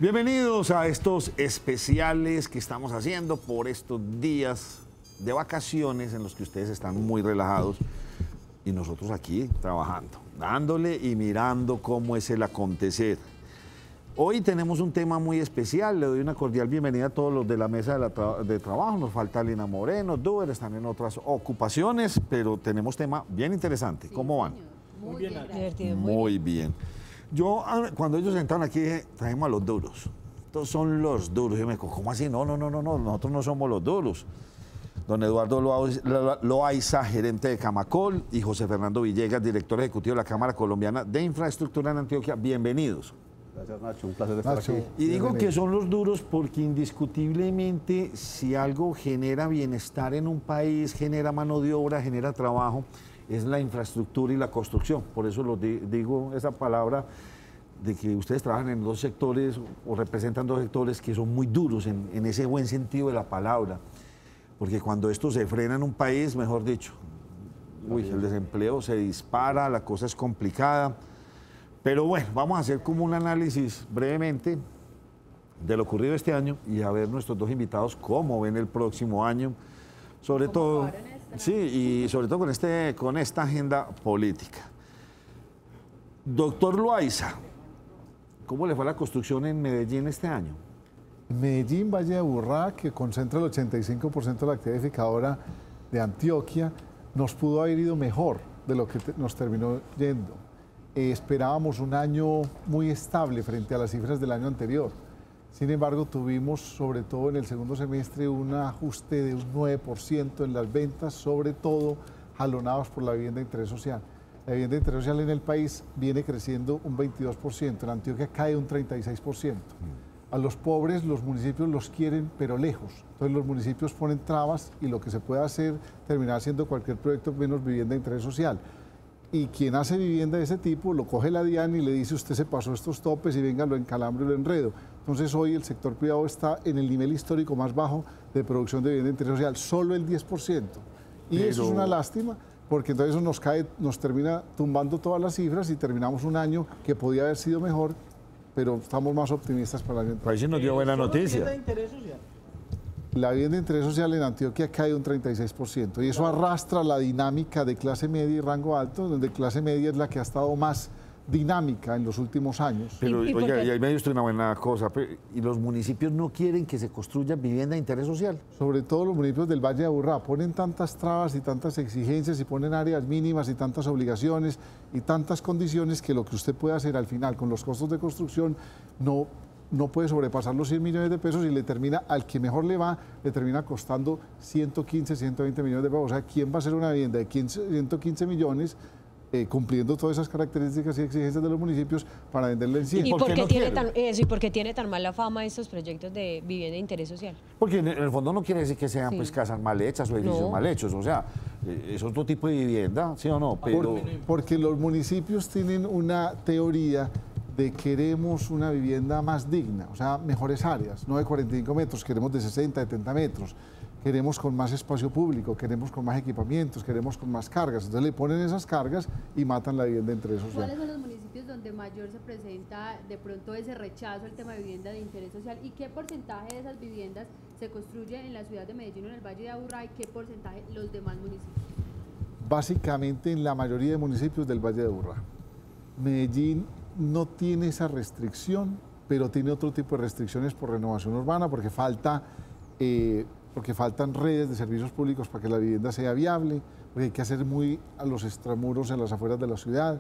Bienvenidos a estos especiales que estamos haciendo por estos días de vacaciones en los que ustedes están muy relajados y nosotros aquí trabajando, dándole y mirando cómo es el acontecer. Hoy tenemos un tema muy especial, le doy una cordial bienvenida a todos los de la mesa de trabajo, nos falta Lina Moreno, Duber, están en otras ocupaciones, pero tenemos tema bien interesante. Sí, ¿cómo van? Muy bien, divertido. Muy bien. Yo, cuando ellos entraron aquí, dije, traemos a los duros. Estos son los duros. Yo me dijo, ¿cómo así? No, nosotros no somos los duros. Don Eduardo Loaiza, gerente de Camacol, y José Fernando Villegas, director ejecutivo de la Cámara Colombiana de Infraestructura en Antioquia. Bienvenidos. Gracias, Nacho. Un placer estar aquí. Y digo que son los duros porque indiscutiblemente si algo genera bienestar en un país, genera mano de obra, genera trabajo, es la infraestructura y la construcción. Por eso digo esa palabra de que ustedes trabajan en dos sectores o representan dos sectores que son muy duros en ese buen sentido de la palabra. Porque cuando esto se frena en un país, mejor dicho, el desempleo se dispara, la cosa es complicada. Pero bueno, vamos a hacer como un análisis brevemente de lo ocurrido este año y a ver nuestros dos invitados cómo ven el próximo año, sobre todo, sí, y sobre todo con esta agenda política. Doctor Loaiza, ¿cómo le fue la construcción en Medellín este año? Medellín, Valle de Aburrá, que concentra el 85% de la actividad edificadora de Antioquia, nos pudo haber ido mejor de lo que nos terminó yendo. Esperábamos un año muy estable frente a las cifras del año anterior. Sin embargo, tuvimos, sobre todo en el segundo semestre, un ajuste de un 9% en las ventas, sobre todo jalonados por la vivienda de interés social. La vivienda de interés social en el país viene creciendo un 22%, en Antioquia cae un 36%. A los pobres los municipios los quieren, pero lejos. Entonces los municipios ponen trabas y lo que se puede hacer, terminar haciendo cualquier proyecto menos vivienda de interés social. Y quien hace vivienda de ese tipo lo coge la DIAN y le dice, usted se pasó estos topes y venga, lo encalambro y lo enredo. Entonces hoy el sector privado está en el nivel histórico más bajo de producción de vivienda de interés social, solo el 10%. Y eso es una lástima, porque entonces eso nos termina tumbando todas las cifras y terminamos un año que podía haber sido mejor, pero estamos más optimistas para el año. Ahí sí nos dio buena noticia. La vivienda de interés social en Antioquia cae un 36% y eso arrastra la dinámica de clase media y rango alto, donde clase media es la que ha estado más dinámica en los últimos años. Pero, oiga, y ahí me dio usted una buena cosa, ¿y los municipios no quieren que se construya vivienda de interés social? Sobre todo los municipios del Valle de Aburrá ponen tantas trabas y tantas exigencias y ponen áreas mínimas y tantas obligaciones y tantas condiciones que lo que usted puede hacer al final con los costos de construcción no puede sobrepasar los 100 millones de pesos y le termina, al que mejor le va, le termina costando 115, 120 millones de pesos. O sea, ¿quién va a hacer una vivienda de 115 millones cumpliendo todas esas características y exigencias de los municipios para venderle en 100? ¿Y por qué tiene tan mala fama estos proyectos de vivienda de interés social? Porque en el fondo no quiere decir que sean pues casas mal hechas o edificios mal hechos, o sea, es otro tipo de vivienda, ¿sí o no? Pero... Porque los municipios tienen una teoría de queremos una vivienda más digna, o sea, mejores áreas, no de 45 metros, queremos de 60, 70 metros, queremos con más espacio público, queremos con más equipamientos, queremos con más cargas. Entonces le ponen esas cargas y matan la vivienda de interés social. ¿Cuáles son los municipios donde mayor se presenta de pronto ese rechazo al tema de vivienda de interés social? ¿Y qué porcentaje de esas viviendas se construye en la ciudad de Medellín o en el Valle de Aburrá y qué porcentaje los demás municipios? Básicamente en la mayoría de municipios del Valle de Aburrá. Medellín no tiene esa restricción, pero tiene otro tipo de restricciones por renovación urbana, porque faltan redes de servicios públicos para que la vivienda sea viable, porque hay que hacer muy a los extramuros en las afueras de la ciudad.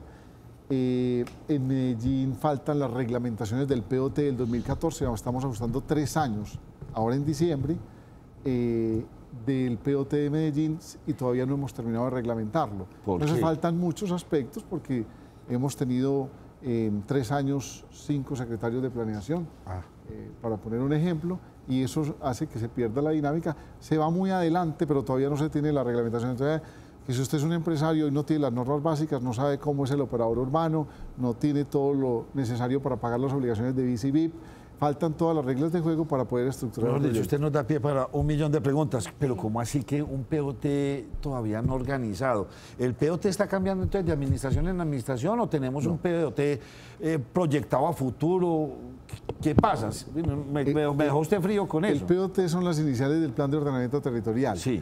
En Medellín faltan las reglamentaciones del POT del 2014, estamos ajustando 3 años, ahora en diciembre, del POT de Medellín y todavía no hemos terminado de reglamentarlo. Entonces faltan muchos aspectos porque hemos tenido en 3 años 5 secretarios de planeación, para poner un ejemplo, y eso hace que se pierda la dinámica. Se va muy adelante, pero todavía no se tiene la reglamentación. Entonces, que si usted es un empresario y no tiene las normas básicas, no sabe cómo es el operador urbano, no tiene todo lo necesario para pagar las obligaciones de BIS y BIP, faltan todas las reglas de juego para poder estructurar el Mejor dicho, proyecto. usted nos da pie para 1.000.000 de preguntas, pero ¿cómo así que un POT todavía no organizado? ¿El POT está cambiando entonces de administración en administración o tenemos un POT proyectado a futuro? ¿Qué pasa? Me dejó usted frío con El eso. POT son las iniciales del Plan de Ordenamiento Territorial. Sí.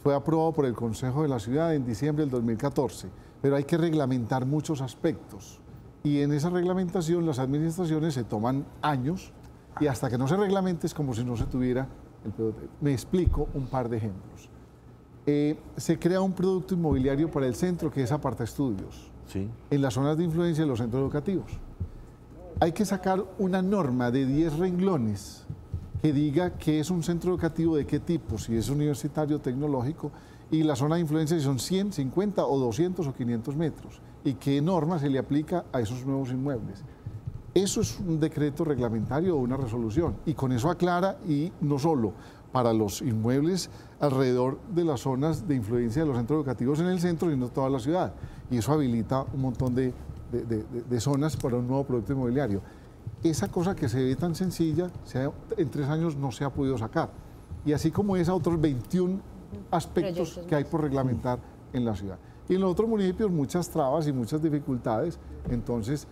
Fue aprobado por el Consejo de la Ciudad en diciembre del 2014, pero hay que reglamentar muchos aspectos. Y en esa reglamentación las administraciones se toman años y hasta que no se reglamente es como si no se tuviera el POT. Me explico un par de ejemplos. Se crea un producto inmobiliario para el centro que es apartaestudios, Sí. en las zonas de influencia de los centros educativos. Hay que sacar una norma de 10 renglones que diga que es un centro educativo de qué tipo, si es universitario, tecnológico, y la zona de influencia si son 100, 50 o 200 o 500 metros, y qué norma se le aplica a esos nuevos inmuebles. Eso es un decreto reglamentario o una resolución, y con eso aclara, y no solo para los inmuebles alrededor de las zonas de influencia de los centros educativos en el centro, sino toda la ciudad, y eso habilita un montón de zonas para un nuevo producto inmobiliario. Esa cosa que se ve tan sencilla, en 3 años no se ha podido sacar. Y así como es a otros 21 aspectos Proyectos que hay por reglamentar en la ciudad. Y en los otros municipios muchas trabas y muchas dificultades. Entonces,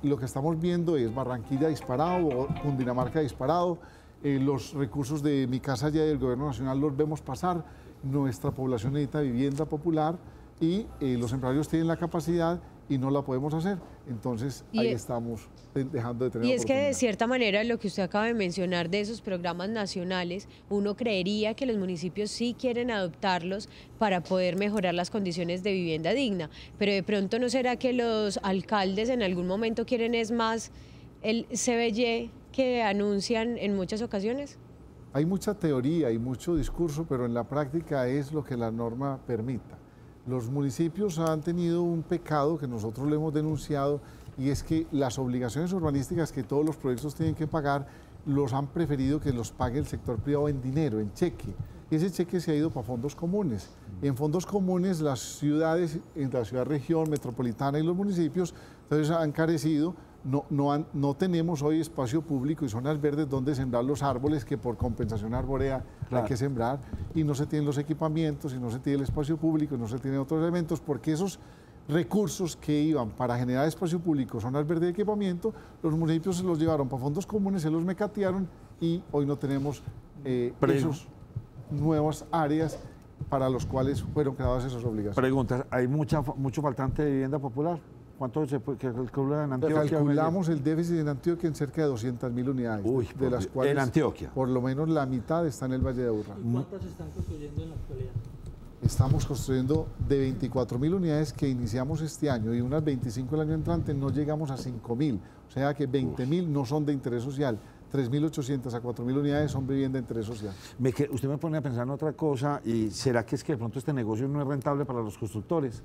lo que estamos viendo es Barranquilla disparado, o Cundinamarca disparado, los recursos de Mi Casa Ya y del Gobierno Nacional los vemos pasar, nuestra población necesita vivienda popular y los empresarios tienen la capacidad y no la podemos hacer. Entonces, ahí estamos dejando de tener Y es que de oportunidad. cierta manera lo que usted acaba de mencionar de esos programas nacionales, uno creería que los municipios sí quieren adoptarlos para poder mejorar las condiciones de vivienda digna, pero de pronto ¿no será que los alcaldes en algún momento quieren es más el CBY que anuncian en muchas ocasiones? Hay mucha teoría y mucho discurso, pero en la práctica es lo que la norma permita. Los municipios han tenido un pecado que nosotros le hemos denunciado, y es que las obligaciones urbanísticas que todos los proyectos tienen que pagar, los han preferido que los pague el sector privado en dinero, en cheque. Y ese cheque se ha ido para fondos comunes. Y en fondos comunes las ciudades, en la ciudad región metropolitana y los municipios, entonces han carecido. No tenemos hoy espacio público y zonas verdes donde sembrar los árboles que por compensación arbórea hay que sembrar, y no se tienen los equipamientos, y no se tiene el espacio público, y no se tienen otros elementos, porque esos recursos que iban para generar espacio público, zonas verdes y equipamiento, los municipios se los llevaron para fondos comunes, se los mecatearon, y hoy no tenemos esas nuevas áreas para los cuales fueron creadas esas obligaciones. Preguntas, ¿hay mucho faltante de vivienda popular? ¿Cuánto se calcula en Antioquia? Calculamos el déficit en Antioquia en cerca de 200.000 unidades, Uy, de las cuales en Antioquia. por lo menos la mitad está en el Valle de Aburrá. ¿Cuántas se están construyendo en la actualidad? Estamos construyendo de 24.000 unidades que iniciamos este año y unas 25 el año entrante, no llegamos a 5.000. O sea que 20.000 no son de interés social. 3.800 a 4.000 unidades son vivienda de interés social. Usted me pone a pensar en otra cosa, y ¿será que es que de pronto este negocio no es rentable para los constructores?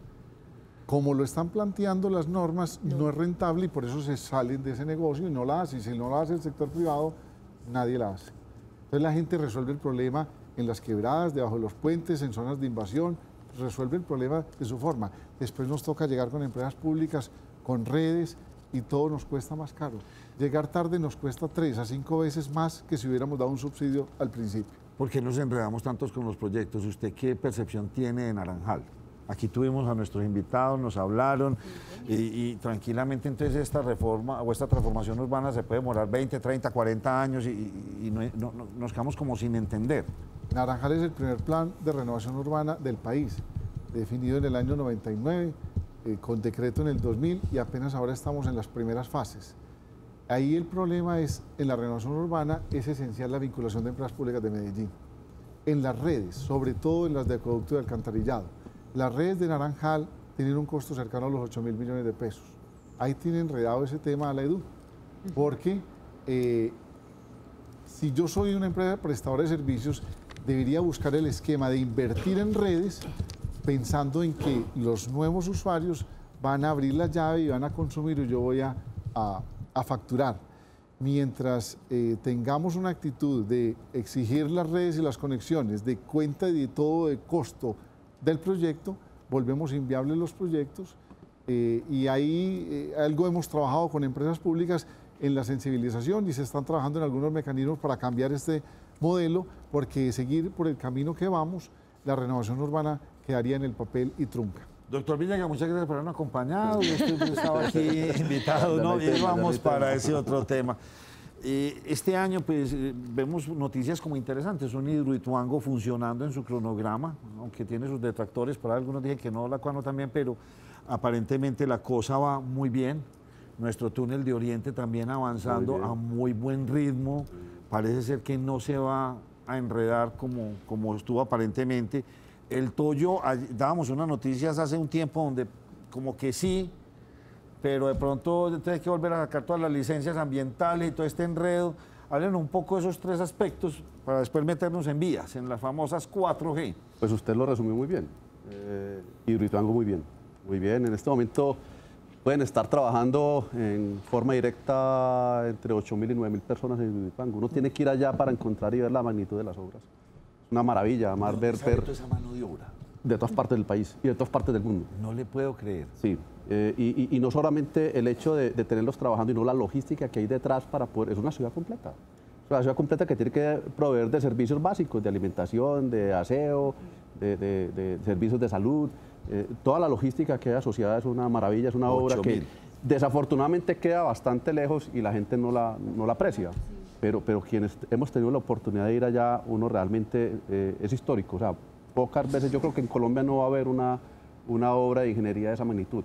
Como lo están planteando las normas, no es rentable, y por eso se salen de ese negocio y no la hacen. Si no la hace el sector privado, nadie la hace. Entonces la gente resuelve el problema en las quebradas, debajo de los puentes, en zonas de invasión, resuelve el problema de su forma. Después nos toca llegar con empresas públicas, con redes, y todo nos cuesta más caro. Llegar tarde nos cuesta 3 a 5 veces más que si hubiéramos dado un subsidio al principio. ¿Por qué nos enredamos tantos con los proyectos? ¿Usted qué percepción tiene de Naranjal? Aquí tuvimos a nuestros invitados, nos hablaron, y tranquilamente entonces esta reforma o esta transformación urbana se puede demorar 20, 30, 40 años y nos quedamos como sin entender. Naranjal es el primer plan de renovación urbana del país, definido en el año 99, con decreto en el 2000, y apenas ahora estamos en las primeras fases. Ahí el problema es, en la renovación urbana es esencial la vinculación de empresas públicas de Medellín. En las redes, sobre todo en las de acueducto y alcantarillado, las redes de Naranjal tienen un costo cercano a los 8.000 millones de pesos. Ahí tiene enredado ese tema a la EDU, porque si yo soy una empresa prestadora de servicios, debería buscar el esquema de invertir en redes pensando en que los nuevos usuarios van a abrir la llave y van a consumir, y yo voy a facturar. Mientras tengamos una actitud de exigir las redes y las conexiones de cuenta y de todo de costo del proyecto, volvemos inviables los proyectos, y ahí algo hemos trabajado con empresas públicas en la sensibilización y se están trabajando en algunos mecanismos para cambiar este modelo, porque seguir por el camino que vamos, la renovación urbana quedaría en el papel y trunca. Doctor Villaga, muchas gracias por habernos acompañado. Yo estaba aquí invitado, ¿no? Y vamos para ese otro tema. Este año, pues, vemos noticias como interesantes. Un Hidroituango funcionando en su cronograma, aunque tiene sus detractores, por ahí algunos dicen que no, la Cuano también, pero aparentemente la cosa va muy bien. Nuestro túnel de Oriente también avanzando a muy buen ritmo. Parece ser que no se va a enredar como estuvo aparentemente. El Toyo, dábamos unas noticias hace un tiempo donde como que sí, pero de pronto hay que volver a sacar todas las licencias ambientales y todo este enredo. Hablen un poco de esos tres aspectos para después meternos en vías, en las famosas 4G. Pues usted lo resumió muy bien. Hidroituango muy bien. Muy bien. En este momento pueden estar trabajando en forma directa entre 8.000 y 9.000 personas en Hidroituango. Uno tiene que ir allá para encontrar y ver la magnitud de las obras. Es una maravilla, además ver esa mano de obra de todas partes del país y de todas partes del mundo. No le puedo creer. Sí, y no solamente el hecho de tenerlos trabajando, y no la logística que hay detrás para poder... Es una ciudad completa. Es una ciudad completa que tiene que proveer de servicios básicos, de alimentación, de aseo, de servicios de salud. Toda la logística que hay asociada es una maravilla, es una obra que desafortunadamente queda bastante lejos y la gente no la aprecia. Pero quienes hemos tenido la oportunidad de ir allá, uno realmente es histórico. O sea, pocas veces, yo creo que en Colombia no va a haber una obra de ingeniería de esa magnitud.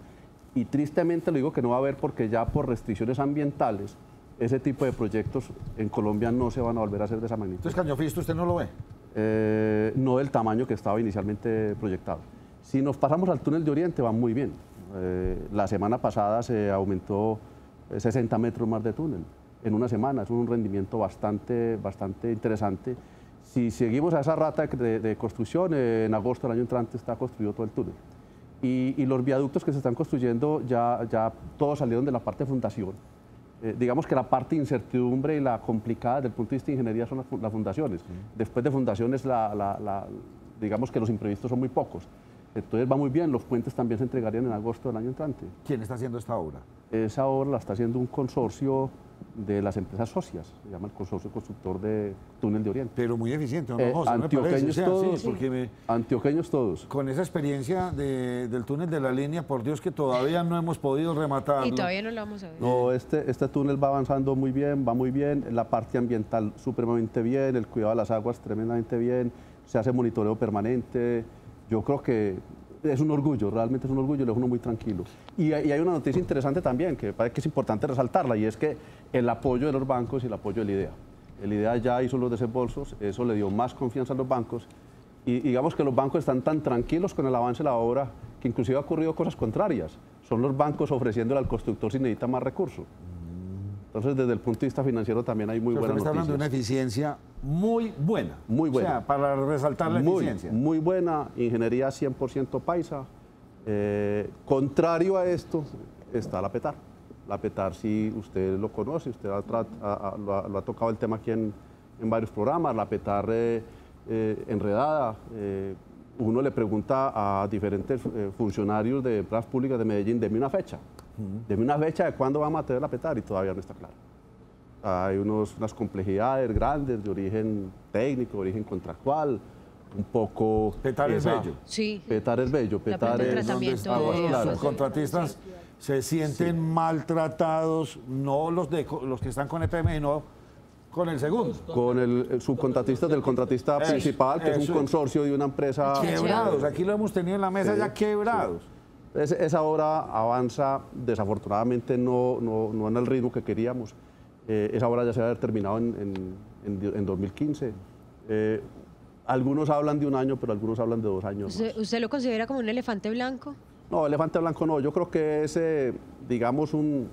Y tristemente lo digo que no va a haber porque ya por restricciones ambientales, ese tipo de proyectos en Colombia no se van a volver a hacer de esa magnitud. Entonces, Cañofisto, ¿usted no lo ve? No del tamaño que estaba inicialmente proyectado. Si nos pasamos al túnel de Oriente, va muy bien. La semana pasada se aumentó 60 metros más de túnel en una semana. Es un rendimiento bastante interesante. Si seguimos a esa rata de construcción, en agosto del año entrante está construido todo el túnel. Y los viaductos que se están construyendo ya todos salieron de la parte de fundación. Digamos que la parte de incertidumbre y la complicada desde el punto de vista de ingeniería son las fundaciones. Después de fundaciones, digamos que los imprevistos son muy pocos. Entonces va muy bien, los puentes también se entregarían en agosto del año entrante. ¿Quién está haciendo esta obra? Esa obra la está haciendo un consorcio de las empresas socias, se llama el Consorcio Constructor de Túnel de Oriente. Pero muy eficiente, ¿no, José? Antioqueños todos, sí, porque antioqueños todos. Con esa experiencia del túnel de la línea, por Dios que todavía no hemos podido rematarlo. Y todavía no lo vamos a ver. No, este túnel va avanzando muy bien, va muy bien, la parte ambiental supremamente bien, el cuidado de las aguas tremendamente bien, se hace monitoreo permanente. Yo creo que es un orgullo, realmente es un orgullo, lo dejo uno muy tranquilo. Y hay una noticia interesante también, que me parece que es importante resaltarla, y es que el apoyo de los bancos y el apoyo del IDEA. El IDEA ya hizo los desembolsos, eso le dio más confianza a los bancos, y digamos que los bancos están tan tranquilos con el avance de la obra, que inclusive ha ocurrido cosas contrarias. Son los bancos ofreciéndole al constructor si necesita más recursos. Entonces, desde el punto de vista financiero también hay muy buenas noticias. Está hablando de una eficiencia muy buena. Muy buena. O sea, para resaltar la eficiencia. Muy buena, ingeniería 100% paisa. Contrario a esto está la PETAR. La PETAR, si usted lo conoce, usted lo ha tocado el tema aquí en varios programas. La PETAR enredada. Uno le pregunta a diferentes funcionarios de empresas públicas de Medellín, deme una fecha. Deme una fecha de cuándo vamos a tener la PETAR, y todavía no está claro. Hay unas complejidades grandes de origen técnico, de origen contractual, un poco... PETAR es bello. Sí. PETAR es bello. PETAR es donde los contratistas se sienten maltratados, no los que están con EPM, sino con el segundo. Con el subcontratista del contratista principal, que es un consorcio de una empresa... Quebrados, aquí lo hemos tenido en la mesa ya quebrados. Esa obra avanza, desafortunadamente no en el ritmo que queríamos. Esa obra ya se va a haber terminado en 2015. Algunos hablan de un año, pero algunos hablan de 2 años. ¿Usted lo considera como un elefante blanco? No, elefante blanco no. Yo creo que es, digamos, un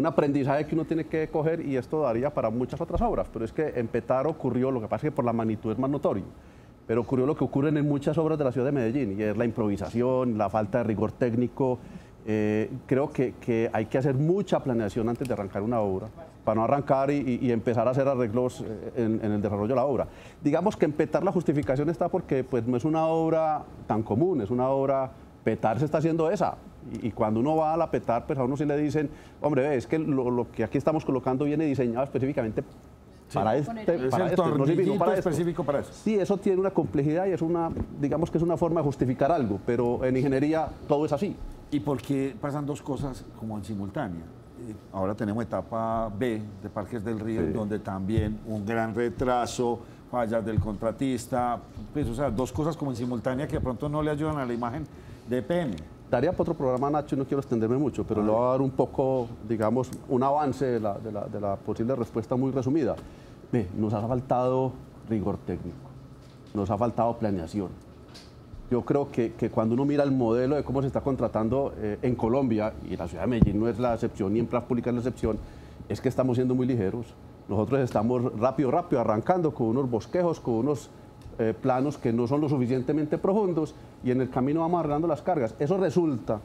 aprendizaje que uno tiene que coger, y esto daría para muchas otras obras. Pero es que en PETAR ocurrió, lo que pasa es que por la magnitud es más notorio, pero ocurrió lo que ocurre en muchas obras de la ciudad de Medellín, y es la improvisación, la falta de rigor técnico. Creo que hay que hacer mucha planeación antes de arrancar una obra, para no arrancar y empezar a hacer arreglos en el desarrollo de la obra. Digamos que en PETAR la justificación está porque pues, no es una obra tan común, es una obra Petar se está haciendo esa. Y cuando uno va a la Petar, pues a uno sí le dicen, hombre, ve, es que lo que aquí estamos colocando viene diseñado específicamente para es el tornillito específico para eso. Sí, eso tiene una complejidad y es una, digamos que es una forma de justificar algo, pero en ingeniería todo es así. ¿Y por qué pasan dos cosas como en simultánea? Ahora tenemos etapa B de Parques del Río, Sí. donde también un gran retraso, fallas del contratista, pues, o sea, dos cosas como en simultánea que de pronto no le ayudan a la imagen de EPM. Daría para otro programa, Nacho, y no quiero extenderme mucho, pero le voy a dar un poco, digamos, un avance de la posible respuesta muy resumida. Ve, nos ha faltado rigor técnico, nos ha faltado planeación. Yo creo que cuando uno mira el modelo de cómo se está contratando en Colombia, y la ciudad de Medellín no es la excepción, ni en Plaza Pública es la excepción, es que estamos siendo muy ligeros. Nosotros estamos rápido, arrancando con unos bosquejos, con unos planos que no son lo suficientemente profundos, y en el camino vamos arreglando las cargas. Eso resulta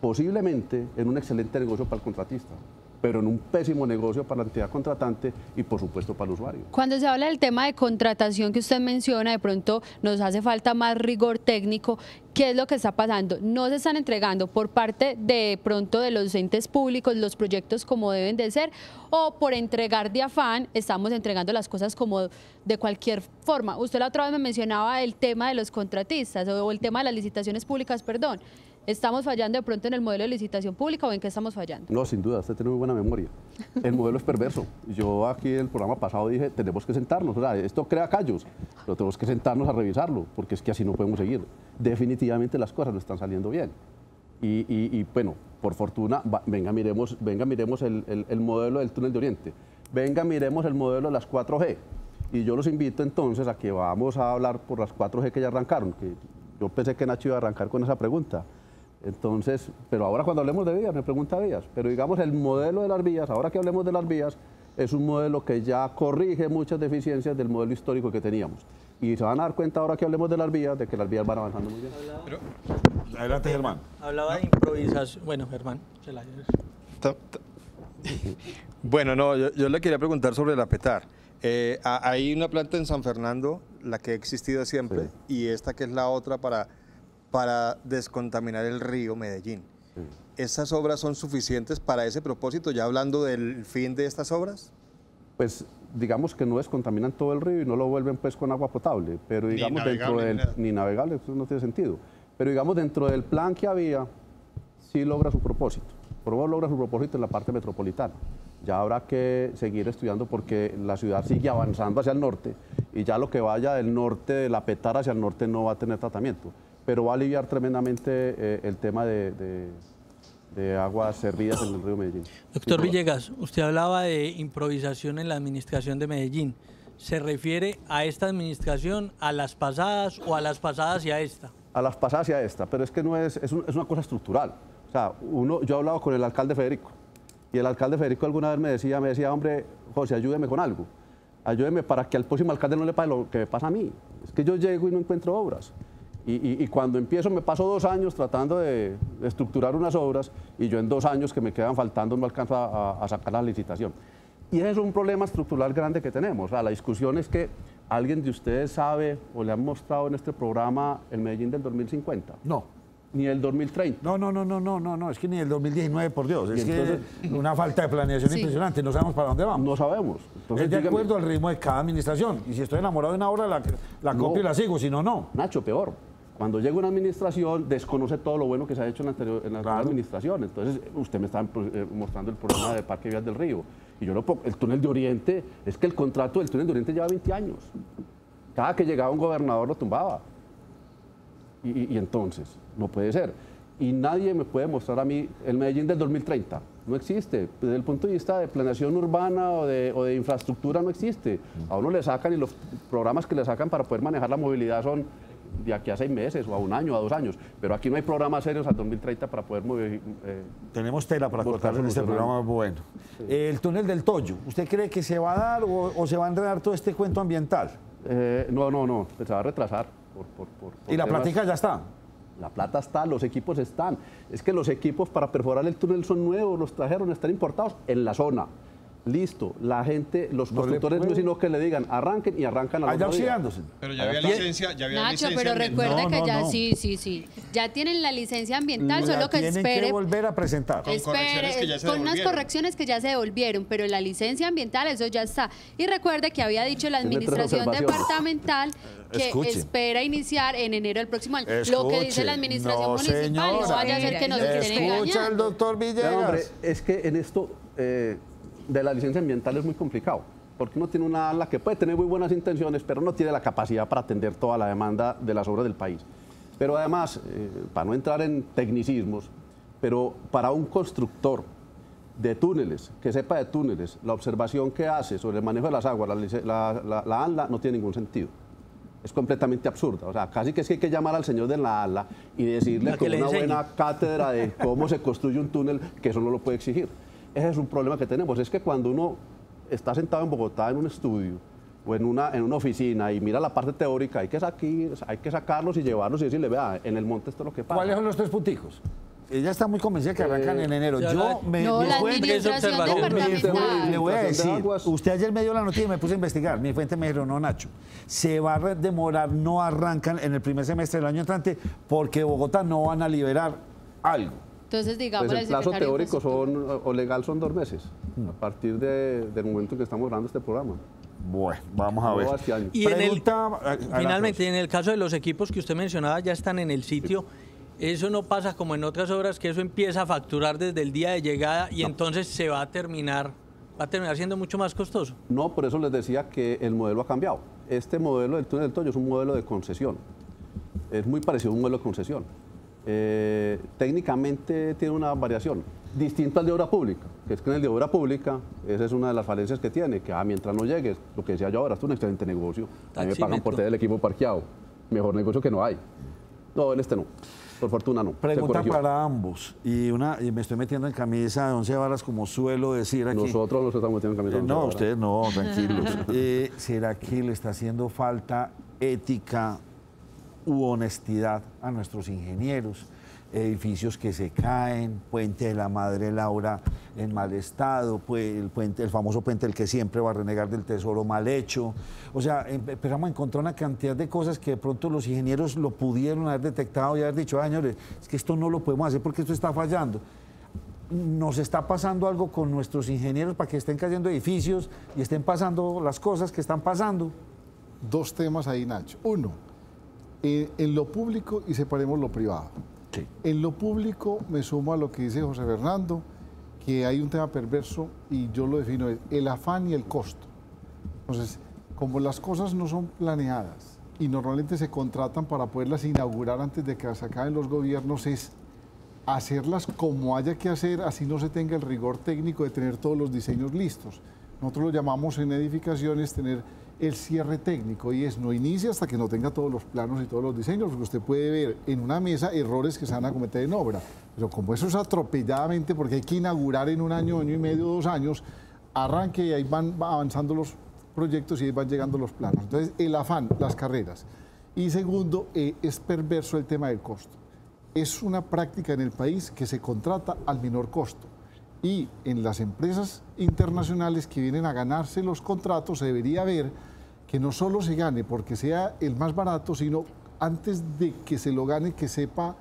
posiblemente en un excelente negocio para el contratista, pero en un pésimo negocio para la entidad contratante y por supuesto para el usuario. Cuando se habla del tema de contratación que usted menciona, de pronto nos hace falta más rigor técnico. ¿Qué es lo que está pasando? No se están entregando por parte de pronto de los entes públicos los proyectos como deben de ser, o por entregar de afán estamos entregando las cosas como de cualquier forma. Usted la otra vez me mencionaba el tema de los contratistas o el tema de las licitaciones públicas, perdón. ¿Estamos fallando de pronto en el modelo de licitación pública o en qué estamos fallando? No, sin duda, usted tiene muy buena memoria. El modelo es perverso. Yo aquí en el programa pasado dije, tenemos que sentarnos, o sea, esto crea callos, pero tenemos que sentarnos a revisarlo, porque es que así no podemos seguir. Definitivamente las cosas no están saliendo bien. Y bueno, por fortuna, venga, miremos el modelo del túnel de Oriente, venga, miremos el modelo de las 4G. Y yo los invito entonces a que vamos a hablar por las 4G que ya arrancaron, que yo pensé que Nacho iba a arrancar con esa pregunta. Entonces, pero ahora cuando hablemos de vías, me pregunta vías, pero digamos el modelo de las vías, ahora que hablemos de las vías, es un modelo que ya corrige muchas deficiencias del modelo histórico que teníamos. Y se van a dar cuenta ahora que hablemos de las vías, de que las vías van avanzando muy bien. Adelante, Germán. Hablaba de improvisación. Bueno, Germán. Bueno, no, yo le quería preguntar sobre la Petar. Hay una planta en San Fernando, la que ha existido siempre, Sí. y esta que es la otra para descontaminar el río Medellín. Sí. ¿Esas obras son suficientes para ese propósito, ya hablando del fin de estas obras? Pues digamos que no descontaminan todo el río y no lo vuelven pues con agua potable, pero digamos ni navegable, eso no tiene sentido. Pero digamos dentro del plan que había, sí logra su propósito. Por lo menos logra su propósito en la parte metropolitana. Ya habrá que seguir estudiando porque la ciudad sigue avanzando hacia el norte y ya lo que vaya del norte, de la Petar hacia el norte no va a tener tratamiento, pero va a aliviar tremendamente el tema de aguas servidas en el río Medellín. Doctor Villegas, usted hablaba de improvisación en la administración de Medellín. ¿Se refiere a esta administración, a las pasadas o a las pasadas y a esta? A las pasadas y a esta, pero es que no es una cosa estructural. O sea, yo he hablado con el alcalde Federico y el alcalde Federico alguna vez me decía, hombre, José, ayúdeme con algo. Ayúdeme para que al próximo alcalde no le pase lo que me pasa a mí. Es que yo llego y no encuentro obras. Y cuando empiezo me paso 2 años tratando de estructurar unas obras y yo en 2 años que me quedan faltando no alcanzo a sacar la licitación. Y ese es un problema estructural grande que tenemos. O sea, la discusión es que alguien de ustedes sabe o le han mostrado en este programa el Medellín del 2050. No. Ni el 2030. No, es que ni el 2019, por Dios. Es entonces, que una falta de planeación impresionante, no sabemos para dónde vamos. No sabemos. Entonces, Es de dígame, acuerdo al ritmo de cada administración. Y si estoy enamorado de una obra, la No. copio y la sigo, si no, no. Nacho, peor. Cuando llega una administración, desconoce todo lo bueno que se ha hecho en la anterior administración. Entonces, usted me está mostrando el problema del Parque Vías del Río. Y yo no puedo, el túnel de Oriente, es que el contrato del túnel de Oriente lleva 20 años. Cada que llegaba un gobernador lo tumbaba. Y entonces, no puede ser. Y nadie me puede mostrar a mí el Medellín del 2030. No existe. Desde el punto de vista de planeación urbana o de infraestructura no existe. A uno le sacan y los programas que le sacan para poder manejar la movilidad son de aquí a 6 meses o a 1 año, a 2 años. Pero aquí no hay programas serios al 2030 para poder mover. Tenemos tela para cortar en este programa. Bueno, sí. El túnel del Toyo, ¿usted cree que se va a dar o se va a enredar todo este cuento ambiental? No, se va a retrasar. ¿Y la plática ya está? La plata está, los equipos están. Es que los equipos para perforar el túnel son nuevos, los trajeron, están importados en la zona. Listo, la gente, los constructores no, sino que le digan arranquen y arrancan a los oxidándose. Pero ya había licencia, Nacho, pero recuerda que ya sí, ya tienen la licencia ambiental, solo que tienen espere. que volver a presentar. Con unas correcciones que ya se devolvieron, pero la licencia ambiental, eso ya está. Y recuerde que había dicho la administración departamental que espera iniciar en enero del próximo año. Lo que dice la administración municipal, no vaya a ser que nos estén engañando. Escucha el doctor Villegas. Hombre, es que en esto de la licencia ambiental es muy complicado, porque uno tiene una ala que puede tener muy buenas intenciones, pero no tiene la capacidad para atender toda la demanda de las obras del país. Pero además, para no entrar en tecnicismos, pero para un constructor de túneles, que sepa de túneles, la observación que hace sobre el manejo de las aguas, la ANLA, no tiene ningún sentido. Es completamente absurda. O sea, casi que es que hay que llamar al señor de la ANLA y decirle con una buena cátedra de cómo se construye un túnel, que eso no lo puede exigir. Ese es un problema que tenemos. Es que cuando uno está sentado en Bogotá en un estudio o en una oficina y mira la parte teórica, hay que sacarlos y llevarlos y decirle, vea, en el monte esto es lo que pasa. ¿Cuáles son los 3 punticos? Ella está muy convencida que arrancan en enero. No, la administración departamental. Le voy a decir, usted ayer me dio la noticia y me puse a investigar. Mi fuente me dijo, no, Nacho, se va a demorar, no arrancan en el primer semestre del año entrante porque Bogotá no van a liberar algo. Entonces, digamos, pues el plazo teórico o legal son 2 meses, a partir del momento en que estamos grabando este programa. Bueno, vamos a ver. Este año. Y finalmente, en el caso de los equipos que usted mencionaba, ya están en el sitio. Eso no pasa como en otras obras, que eso empieza a facturar desde el día de llegada y entonces se va a terminar siendo mucho más costoso. No, por eso les decía que el modelo ha cambiado. Este modelo del túnel del Toyo es un modelo de concesión. Es muy parecido a un modelo de concesión. Técnicamente tiene una variación distinta al de obra pública, que es que en el de obra pública esa es una de las falencias que tiene, que mientras no llegues, lo que decía yo ahora, es un excelente negocio, a mí me pagan por tener el equipo parqueado, mejor negocio que no hay. No, en este no, por fortuna no. Pregunta para ambos, y me estoy metiendo en camisa de 11 varas como suelo decir aquí. Nosotros nos estamos metiendo en camisa de 11 varas. No, ustedes no, tranquilos. ¿Será que le está haciendo falta ética u honestidad a nuestros ingenieros? Edificios que se caen, Puente de la Madre Laura en mal estado, el famoso puente del que siempre va a renegar del tesoro mal hecho. O sea, empezamos a encontrar una cantidad de cosas que de pronto los ingenieros lo pudieron haber detectado y haber dicho, señores, es que esto no lo podemos hacer porque esto está fallando. Nos está pasando algo con nuestros ingenieros para que estén cayendo edificios y estén pasando las cosas que están pasando. 2 temas ahí, Nacho. Uno, en lo público y separemos lo privado. Sí. En lo público me sumo a lo que dice José Fernando, que hay un tema perverso y yo lo defino, es el afán y el costo. Entonces, como las cosas no son planeadas y normalmente se contratan para poderlas inaugurar antes de que se acaben los gobiernos, es hacerlas como haya que hacer, así no se tenga el rigor técnico de tener todos los diseños listos. Nosotros lo llamamos en edificaciones tener el cierre técnico y es no inicia hasta que no tenga todos los planos y todos los diseños, porque usted puede ver en una mesa errores que se van a cometer en obra, pero como eso es atropelladamente, porque hay que inaugurar en 1 año, año y medio, 2 años, arranque y ahí van avanzando los proyectos y ahí van llegando los planos. Entonces, el afán, las carreras. Y segundo, es perverso el tema del costo. Es una práctica en el país que se contrata al menor costo. Y en las empresas internacionales que vienen a ganarse los contratos se debería ver que no solo se gane porque sea el más barato, sino antes de que se lo gane que sepa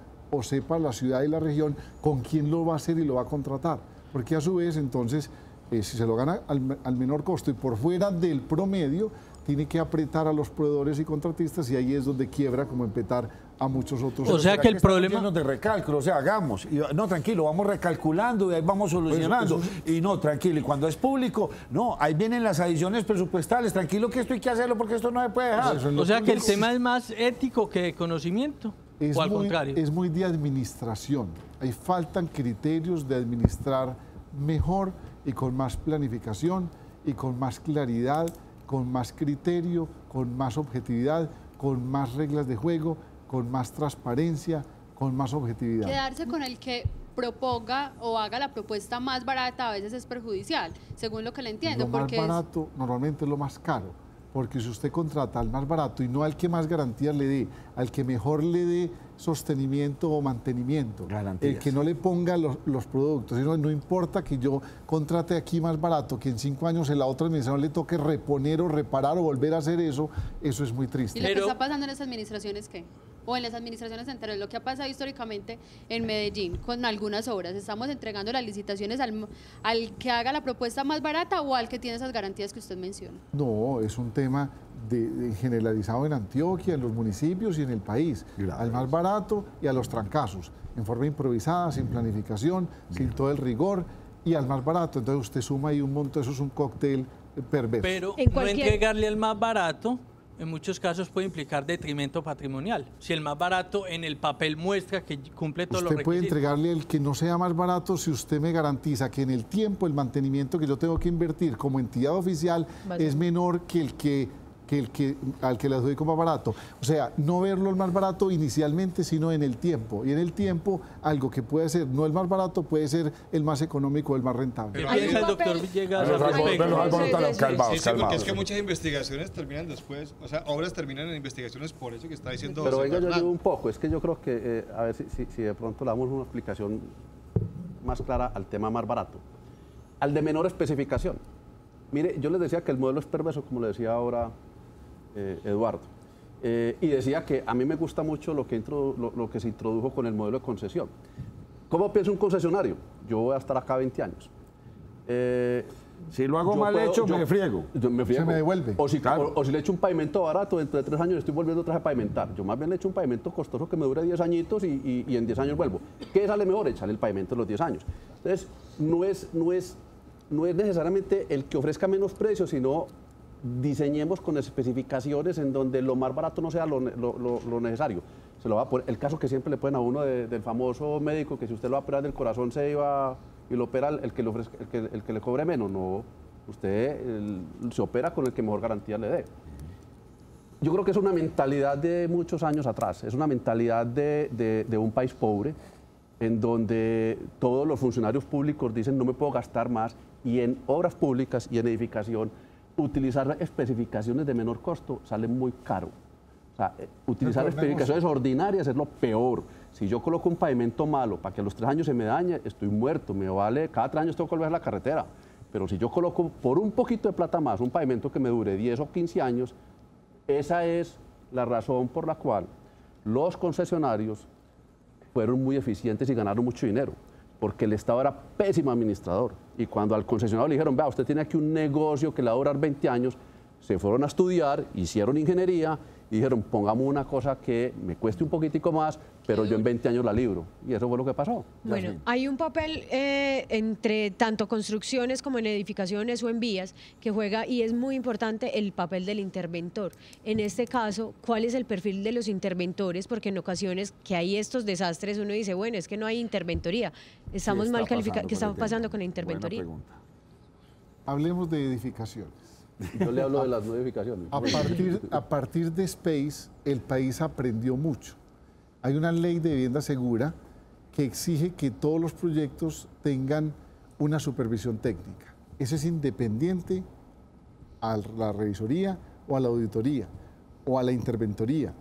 la ciudad y la región con quién lo va a hacer y lo va a contratar. Porque a su vez entonces si se lo gana al menor costo y por fuera del promedio, tiene que apretar a los proveedores y contratistas y ahí es donde quiebra como empetar a muchos otros. O sea que el problema de recálculo, o sea, hagamos, y, no, tranquilo, vamos recalculando y ahí vamos solucionando, y no, tranquilo, y cuando es público, no, ahí vienen las adiciones presupuestales, tranquilo que esto hay que hacerlo porque esto no se puede dejar. O sea que el tema es más ético que de conocimiento, o al contrario. Es muy de administración, ahí faltan criterios de administrar mejor y con más planificación y con más claridad, con más criterio, con más objetividad, con más reglas de juego, con más transparencia, con más objetividad. Quedarse con el que proponga o haga la propuesta más barata a veces es perjudicial, según lo que le entiendo. Lo más barato normalmente es lo más caro, porque si usted contrata al más barato y no al que más garantías le dé, al que mejor le dé sostenimiento o mantenimiento. Garantías. El que no le ponga los productos, sino no importa que yo contrate aquí más barato, que en 5 años en la otra administración le toque reponer o reparar o volver a hacer eso es muy triste. ¿Y lo que está pasando en esas administraciones qué? O en las administraciones anteriores, lo que ha pasado históricamente en Medellín con algunas obras, estamos entregando las licitaciones al que haga la propuesta más barata o al que tiene esas garantías que usted menciona. No, es un tema generalizado en Antioquia, en los municipios y en el país. Gracias. Al más barato y a los trancazos, en forma improvisada, sin planificación, sin todo el rigor, y al más barato. Entonces usted suma ahí un monto, eso es un cóctel perverso. Pero En no cualquier- entregarle al más barato en muchos casos puede implicar detrimento patrimonial. Si el más barato en el papel muestra que cumple todos los Usted puede requisitos. entregarle el que no sea más barato si usted me garantiza que en el tiempo el mantenimiento que yo tengo que invertir como entidad oficial es menor que al que le adjudico más barato. O sea, no verlo el más barato inicialmente, sino en el tiempo. Y en el tiempo, algo que puede ser no el más barato, puede ser el más económico, el más rentable. ¿Qué Hay piensa el un doctor papel- Villegas Pero al respecto? Sí, sí, porque es que muchas investigaciones terminan después, o sea, obras terminan en investigaciones por eso que está diciendo Pero José venga, yo Fernando. ayudo un poco. Es que yo creo que, a ver si de pronto le damos una explicación más clara al tema más barato. Al de menor especificación. Mire, yo les decía que el modelo es perverso, como le decía ahora Eduardo. Y decía que a mí me gusta mucho lo que se introdujo con el modelo de concesión. ¿Cómo piensa un concesionario? Yo voy a estar acá 20 años. Si lo hago Yo mal puedo- hecho, yo- me friego. Yo me friego. Se me devuelve. O si, Claro. o si le echo un pavimento barato, dentro de 3 años estoy volviendo otra vez a pavimentar. Yo más bien le echo un pavimento costoso que me dure 10 añitos y en 10 años vuelvo. ¿Qué sale mejor? Echarle el pavimento en los 10 años. Entonces, no es necesariamente el que ofrezca menos precio, sino diseñemos con especificaciones en donde lo más barato no sea lo necesario. Se lo va a poner, el caso que siempre le ponen a uno del famoso médico, que si usted lo va a operar del corazón se iba y lo opera el que le, ofrezca, el que le cobre menos. No, usted se opera con el que mejor garantía le dé. Yo creo que es una mentalidad de muchos años atrás, es una mentalidad de un país pobre, en donde todos los funcionarios públicos dicen no me puedo gastar más, y en obras públicas y en edificación utilizar especificaciones de menor costo sale muy caro. O sea, utilizar especificaciones ordinarias es lo peor. Si yo coloco un pavimento malo para que a los 3 años se me dañe, estoy muerto, me vale, cada 3 años tengo que volver a la carretera. Pero si yo coloco por un poquito de plata más un pavimento que me dure 10 o 15 años, esa es la razón por la cual los concesionarios fueron muy eficientes y ganaron mucho dinero, porque el Estado era pésimo administrador. Y cuando al concesionario le dijeron, vea, usted tiene aquí un negocio que le va a durar 20 años, se fueron a estudiar, hicieron ingeniería y dijeron, pongamos una cosa que me cueste un poquitico más, pero yo en 20 años la libro. Y eso fue lo que pasó. Bueno, hay un papel entre tanto construcciones como en edificaciones o en vías que juega, y es muy importante el papel del interventor. En este caso, ¿cuál es el perfil de los interventores? Porque en ocasiones que hay estos desastres uno dice, bueno, es que no hay interventoría, estamos ¿Qué mal está calificados. pasando ¿Qué está con el pasando tema? con la interventoría? Buena pregunta. Hablemos de edificaciones. Yo le hablo de las modificaciones. A partir de Space, el país aprendió mucho. Hay una ley de vivienda segura que exige que todos los proyectos tengan una supervisión técnica. Eso es independiente a la revisoría o a la auditoría o a la interventoría,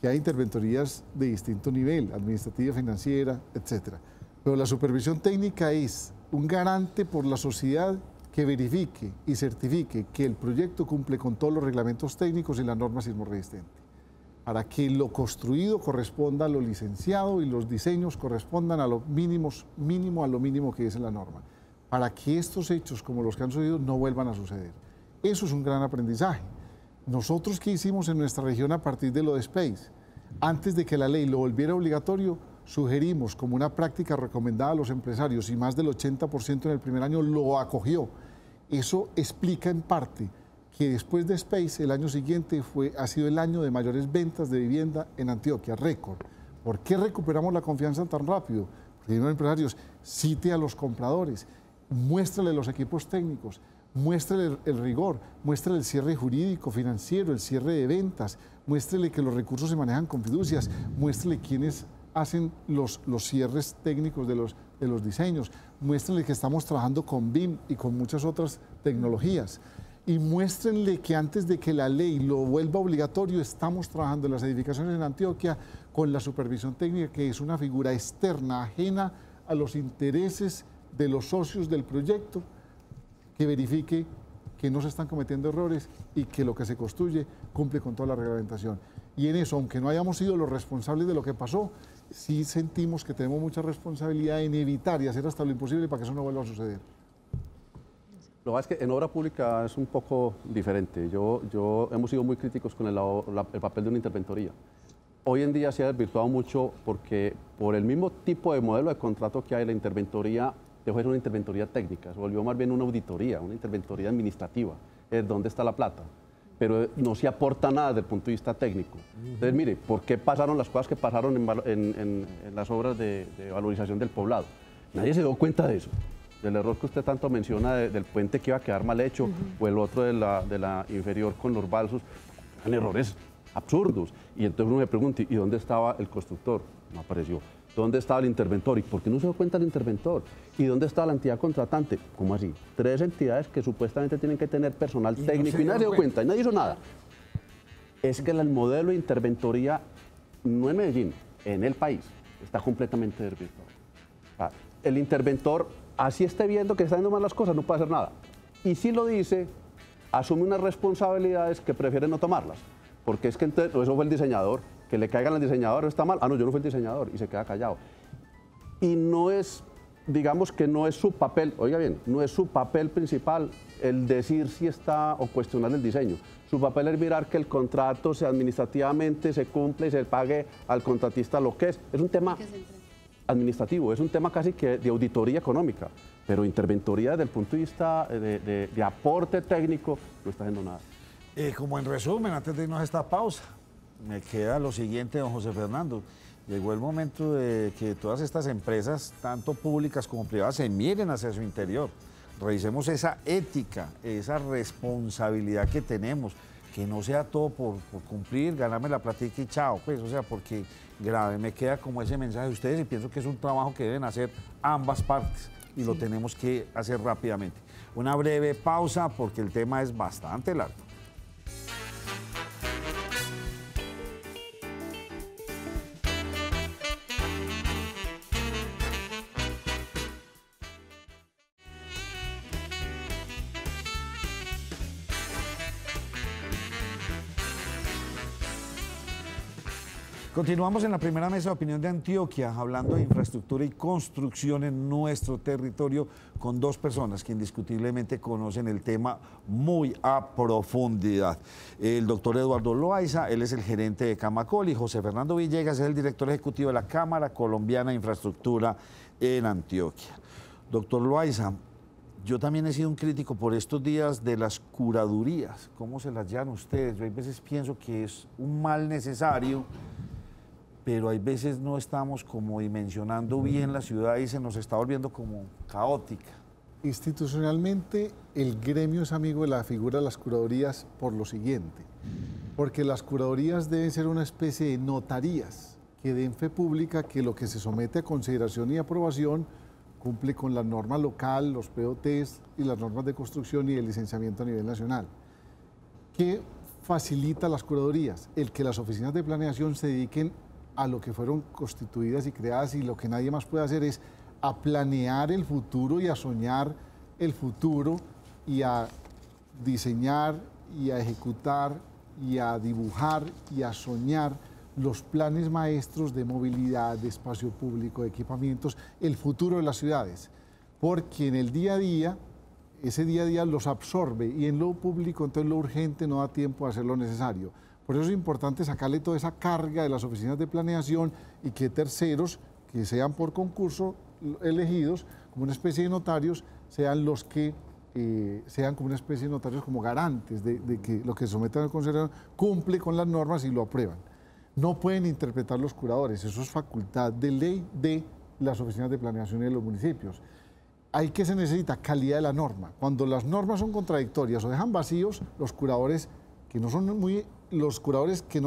que hay interventorías de distinto nivel, administrativa, financiera, etc. Pero la supervisión técnica es un garante por la sociedad que verifique y certifique que el proyecto cumple con todos los reglamentos técnicos y las normas sismorresistentes, para que lo construido corresponda a lo licenciado y los diseños correspondan a lo mínimo a lo mínimo que dice la norma, para que estos hechos como los que han sucedido no vuelvan a suceder. Eso es un gran aprendizaje. Nosotros, ¿qué hicimos en nuestra región a partir de lo de Space? Antes de que la ley lo volviera obligatorio, sugerimos como una práctica recomendada a los empresarios, y más del 80% en el primer año lo acogió. Eso explica en parte que después de Space, el año siguiente ha sido el año de mayores ventas de vivienda en Antioquia, récord. ¿Por qué recuperamos la confianza tan rápido? Porque los empresarios, cite a los compradores, muéstrale los equipos técnicos, muéstrale el rigor, muéstrale el cierre jurídico, financiero, el cierre de ventas, muéstrale que los recursos se manejan con fiducias, muéstrale quiénes hacen los cierres técnicos de los diseños, muéstrale que estamos trabajando con BIM y con muchas otras tecnologías. y muéstrenle que antes de que la ley lo vuelva obligatorio, estamos trabajando en las edificaciones en Antioquia con la supervisión técnica, que es una figura externa, ajena a los intereses de los socios del proyecto, que verifique que no se están cometiendo errores y que lo que se construye cumple con toda la reglamentación. Y en eso, aunque no hayamos sido los responsables de lo que pasó, sí sentimos que tenemos mucha responsabilidad en evitar y hacer hasta lo imposible para que eso no vuelva a suceder. Lo que pasa es que en obra pública es un poco diferente. Hemos sido muy críticos con el papel de una interventoría. Hoy en día se ha desvirtuado mucho porque por el mismo tipo de modelo de contrato que hay, la interventoría dejó de ser una interventoría técnica, se volvió más bien una auditoría, una interventoría administrativa, es dónde está la plata, pero no se aporta nada desde el punto de vista técnico. Entonces, mire, ¿por qué pasaron las cosas que pasaron en las obras de valorización del poblado? Nadie se dio cuenta de eso, del error que usted tanto menciona del puente que iba a quedar mal hecho, o el otro de la inferior con los balsos, eran errores absurdos. Y entonces uno me pregunta, ¿y dónde estaba el constructor? No apareció. ¿Dónde estaba el interventor? ¿Y por qué no se dio cuenta el interventor? ¿Y dónde estaba la entidad contratante? ¿Cómo así? 3 entidades que supuestamente tienen que tener personal técnico y nadie se dio cuenta y nadie hizo nada. Es que el modelo de interventoría, no en Medellín, en el país, está completamente desvirtuado. El interventor, así esté viendo que está haciendo mal las cosas, no puede hacer nada. Y si lo dice, asume unas responsabilidades que prefiere no tomarlas. Porque es que entonces, eso fue el diseñador, que le caigan al diseñador, está mal. Ah, no, yo no fui el diseñador, y se queda callado. Y no es, digamos que no es su papel, oiga bien, no es su papel principal el decir si está o cuestionar el diseño. Su papel es mirar que el contrato administrativamente se cumple y se pague al contratista lo que es. Es un tema administrativo, es un tema casi que de auditoría económica, pero interventoría desde el punto de vista de aporte técnico no está haciendo nada. Como en resumen, antes de irnos a esta pausa, me queda lo siguiente, don José Fernando. Llegó el momento de que todas estas empresas, tanto públicas como privadas, se miren hacia su interior. Revisemos esa ética, esa responsabilidad que tenemos, que no sea todo por cumplir, ganarme la platica y chao, pues, o sea, porque grave, me queda como ese mensaje de ustedes y pienso que es un trabajo que deben hacer ambas partes y lo tenemos que hacer rápidamente. Una breve pausa porque el tema es bastante largo. Continuamos en la primera mesa de opinión de Antioquia, hablando de infraestructura y construcción en nuestro territorio con 2 personas que indiscutiblemente conocen el tema muy a profundidad. El doctor Eduardo Loaiza, él es el gerente de Camacol, y José Fernando Villegas es el director ejecutivo de la Cámara Colombiana de Infraestructura en Antioquia. Doctor Loaiza, yo también he sido un crítico por estos días de las curadurías. ¿Cómo se las llaman ustedes? Yo a veces pienso que es un mal necesario, pero hay veces no estamos como dimensionando bien la ciudad y se nos está volviendo como caótica. Institucionalmente, el gremio es amigo de la figura de las curadurías por lo siguiente, porque las curadurías deben ser una especie de notarías que den fe pública que lo que se somete a consideración y aprobación cumple con la norma local, los POTs y las normas de construcción y de licenciamiento a nivel nacional. ¿Qué facilita las curadurías? El que las oficinas de planeación se dediquen a lo que fueron constituidas y creadas, y lo que nadie más puede hacer es a planear el futuro y a soñar el futuro y a diseñar y a ejecutar y a dibujar y a soñar los planes maestros de movilidad, de espacio público, de equipamientos, el futuro de las ciudades, porque en el día a día, ese día a día los absorbe y en lo público entonces lo urgente no da tiempo a hacer lo necesario. Por eso es importante sacarle toda esa carga de las oficinas de planeación y que terceros, que sean por concurso elegidos como una especie de notarios, sean los que sean como una especie de notarios como garantes de que lo que se someten al Consejo cumple con las normas y lo aprueban. No pueden interpretar los curadores, eso es facultad de ley de las oficinas de planeación y de los municipios. Hay que se necesita calidad de la norma. Cuando las normas son contradictorias o dejan vacíos, los curadores que no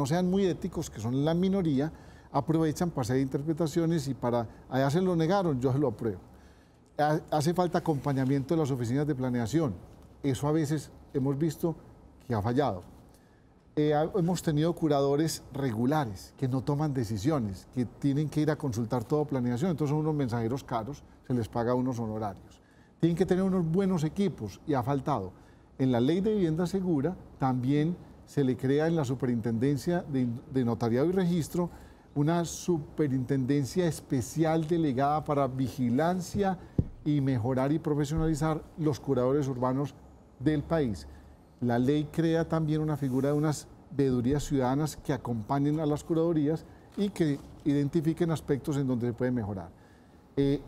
sean muy éticos, que son la minoría, aprovechan para hacer interpretaciones y para, allá se lo negaron, yo se lo apruebo. Hace falta acompañamiento de las oficinas de planeación. Eso a veces hemos visto que ha fallado. Hemos tenido curadores regulares que no toman decisiones, que tienen que ir a consultar toda planeación, entonces son unos mensajeros caros, se les paga unos honorarios. Tienen que tener unos buenos equipos y ha faltado. En la Ley de Vivienda Segura también se le crea en la Superintendencia de Notariado y Registro una superintendencia especial delegada para vigilancia y mejorar y profesionalizar los curadores urbanos del país. La ley crea también una figura de unas veedurías ciudadanas que acompañen a las curadurías y que identifiquen aspectos en donde se puede mejorar.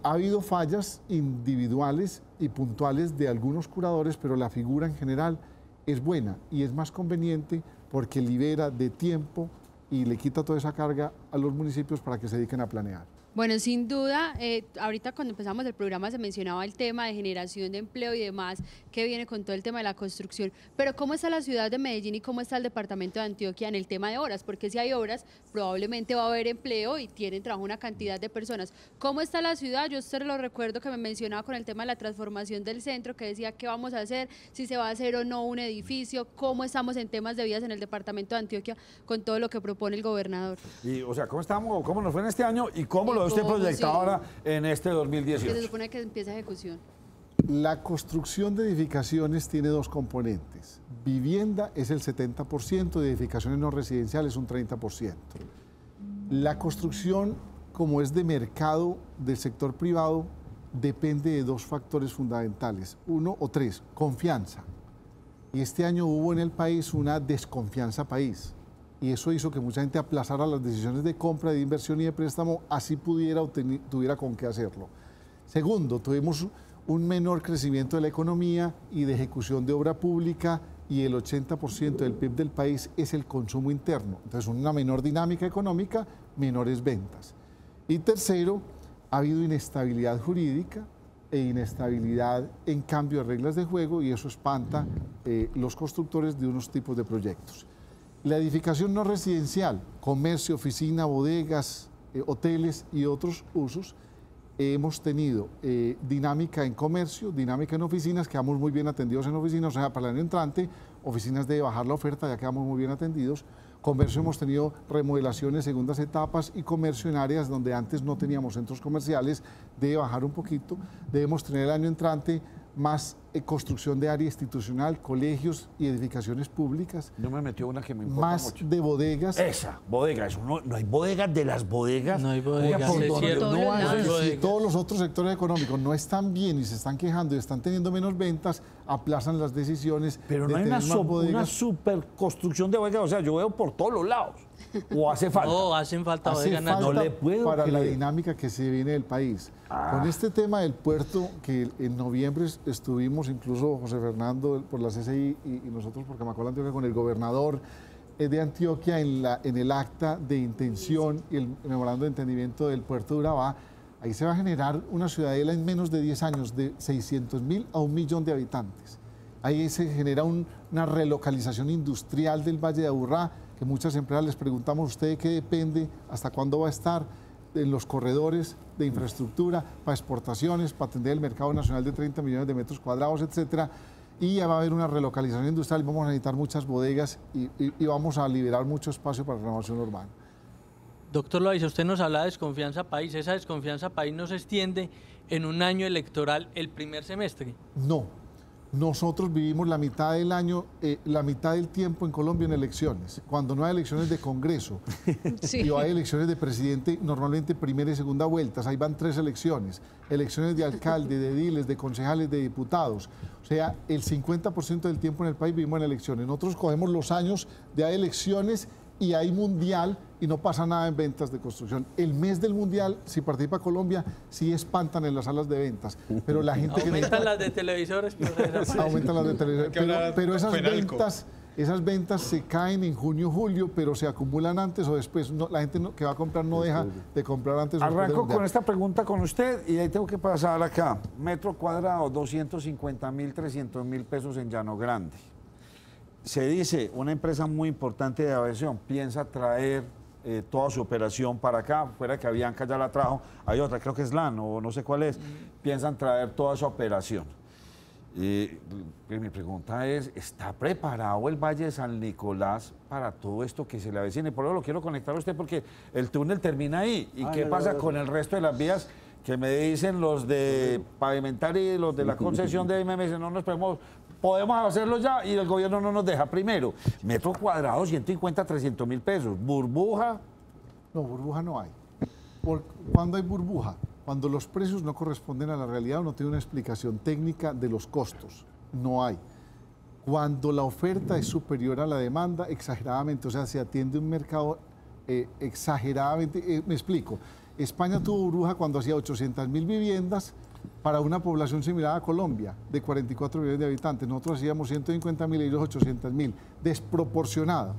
Ha habido fallas individuales y puntuales de algunos curadores, pero la figura en general es buena y es más conveniente porque libera de tiempo y le quita toda esa carga a los municipios para que se dediquen a planear. Bueno, sin duda, ahorita cuando empezamos el programa se mencionaba el tema de generación de empleo y demás, que viene con todo el tema de la construcción, pero ¿cómo está la ciudad de Medellín y cómo está el departamento de Antioquia en el tema de obras? Porque si hay obras, probablemente va a haber empleo y tienen trabajo una cantidad de personas. ¿Cómo está la ciudad? Yo usted lo recuerdo que me mencionaba con el tema de la transformación del centro, que decía qué vamos a hacer, si se va a hacer o no un edificio, cómo estamos en temas de vías en el departamento de Antioquia con todo lo que propone el gobernador. Y, o sea, ¿cómo estamos? ¿Cómo nos fue en este año? ¿Y cómo lo usted proyectado ahora en este 2018? Que se supone que empieza ejecución. La construcción de edificaciones tiene dos componentes. Vivienda es el 70%, de edificaciones no residenciales un 30%. La construcción, como es de mercado del sector privado, depende de dos factores fundamentales, uno o tres, confianza. Y este año hubo en el país una desconfianza país. Y eso hizo que mucha gente aplazara las decisiones de compra, de inversión y de préstamo, así tuviera con qué hacerlo. Segundo, tuvimos un menor crecimiento de la economía y de ejecución de obra pública, y el 80% del PIB del país es el consumo interno. Entonces, una menor dinámica económica, menores ventas. Y tercero, ha habido inestabilidad jurídica e inestabilidad en cambio de reglas de juego, y eso espanta los constructores de unos tipos de proyectos. La edificación no residencial, comercio, oficina, bodegas, hoteles y otros usos, hemos tenido dinámica en comercio, dinámica en oficinas, quedamos muy bien atendidos en oficinas, o sea, para el año entrante, oficinas debe bajar la oferta, ya quedamos muy bien atendidos. Comercio hemos tenido remodelaciones, segundas etapas, y comercio en áreas donde antes no teníamos centros comerciales, debe bajar un poquito. Debemos tener el año entrante más construcción de área institucional, colegios y edificaciones públicas. No me metió una que me importa más mucho. De bodegas. Esa, bodegas. No hay bodegas de las bodegas. No hay bodegas. Por donde no hay, si todos los otros sectores económicos no están bien y se están quejando y están teniendo menos ventas, aplazan las decisiones. Pero no hay una superconstrucción de bodegas. O sea, yo veo por todos los lados. ¿O hace falta? No, hacen falta bodegas. No le puedo para la dinámica que se viene del país. Con este tema del puerto, que en noviembre estuvimos, incluso José Fernando por la CCI y nosotros por Camacol Antioquia, con el gobernador de Antioquia en el acta de intención y el memorando de entendimiento del puerto de Urabá. Ahí se va a generar una ciudadela en menos de 10 años de 600.000 a 1 millón de habitantes. Ahí se genera una relocalización industrial del Valle de Aburrá, que muchas empresas les preguntamos, ¿usted de qué depende? ¿Hasta cuándo va a estar? En los corredores de infraestructura, para exportaciones, para atender el mercado nacional de 30 millones de metros cuadrados, etcétera. Y ya va a haber una relocalización industrial, vamos a necesitar muchas bodegas y vamos a liberar mucho espacio para la renovación urbana. Doctor Loaiza, usted nos habla de desconfianza país. ¿Esa desconfianza país no se extiende en un año electoral el primer semestre? No. Nosotros vivimos la mitad del año, la mitad del tiempo en Colombia en elecciones. Cuando no hay elecciones de Congreso y hay elecciones de presidente, normalmente primera y segunda vueltas, ahí van 3 elecciones. Elecciones de alcalde, de ediles, de concejales, de diputados. O sea, el 50% del tiempo en el país vivimos en elecciones. Nosotros cogemos los años de hay elecciones y hay mundial y no pasa nada en ventas de construcción. El mes del mundial, si participa Colombia, sí espantan en las salas de ventas, pero la gente aumentan las de televisores, aumentan las de televisores, pero esas ventas se caen en junio, julio, pero se acumulan antes o después. No, la gente que va a comprar no deja de comprar antes. Arranco con esta pregunta con usted y ahí tengo que pasar acá. Metro cuadrado, 250.000, 300.000 pesos en Llano Grande. Se dice, una empresa muy importante de aviación piensa traer toda su operación para acá, fuera que Avianca ya la trajo, hay otra, creo que es LAN o no sé cuál es, piensan traer toda su operación. Mi pregunta es, ¿está preparado el Valle de San Nicolás para todo esto que se le avecina? Y por eso lo quiero conectar a usted porque el túnel termina ahí. ¿Y qué pasa con el resto de las vías que me dicen los de pavimentar y los de la concesión de ahí? Me dicen, no nos podemos hacerlo ya y el gobierno no nos deja. Primero, metro cuadrado, 150, 300 mil pesos. ¿Burbuja? No, burbuja no hay. ¿Cuándo hay burbuja? Cuando los precios no corresponden a la realidad o no tiene una explicación técnica de los costos. No hay. Cuando la oferta es superior a la demanda, exageradamente, o sea, se atiende un mercado exageradamente. Me explico. España tuvo burbuja cuando hacía 800.000 viviendas para una población similar a Colombia, de 44 millones de habitantes. Nosotros hacíamos 150.000 y ellos 800.000. Desproporcionado.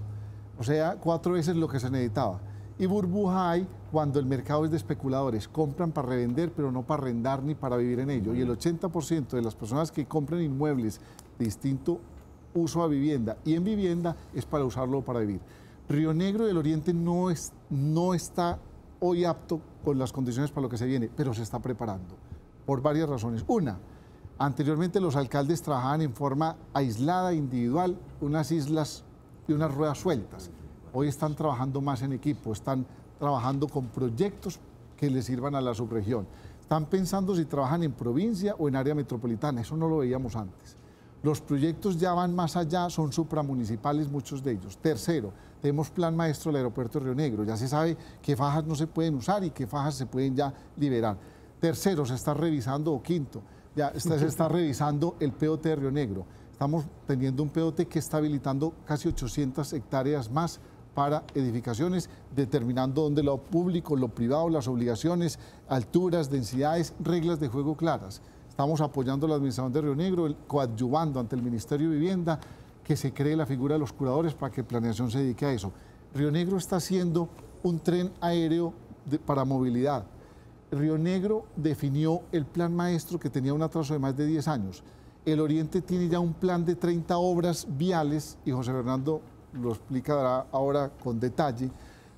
O sea, 4 veces lo que se necesitaba. Y burbuja hay cuando el mercado es de especuladores, compran para revender, pero no para arrendar ni para vivir en ello. Y el 80% de las personas que compran inmuebles de distinto uso a vivienda y en vivienda es para usarlo para vivir. Río Negro del Oriente no está hoy apto con las condiciones para lo que se viene, pero se está preparando por varias razones. Una, anteriormente los alcaldes trabajaban en forma aislada, individual, unas islas y unas ruedas sueltas. Hoy están trabajando más en equipo, están trabajando con proyectos que les sirvan a la subregión. Están pensando si trabajan en provincia o en área metropolitana, eso no lo veíamos antes. Los proyectos ya van más allá, son supramunicipales muchos de ellos. Tercero, tenemos plan maestro del aeropuerto de Río Negro, ya se sabe qué fajas no se pueden usar y qué fajas se pueden ya liberar. Tercero, se está revisando, o quinto, ya se está revisando el POT de Río Negro. Estamos teniendo un POT que está habilitando casi 800 hectáreas más para edificaciones, determinando dónde lo público, lo privado, las obligaciones, alturas, densidades, reglas de juego claras. Estamos apoyando la administración de Río Negro, coadyuvando ante el Ministerio de Vivienda, que se cree la figura de los curadores para que planeación se dedique a eso. Río Negro está haciendo un tren aéreo para movilidad. Río Negro definió el plan maestro que tenía un atraso de más de 10 años. El Oriente tiene ya un plan de 30 obras viales, y José Fernando lo explicará ahora con detalle,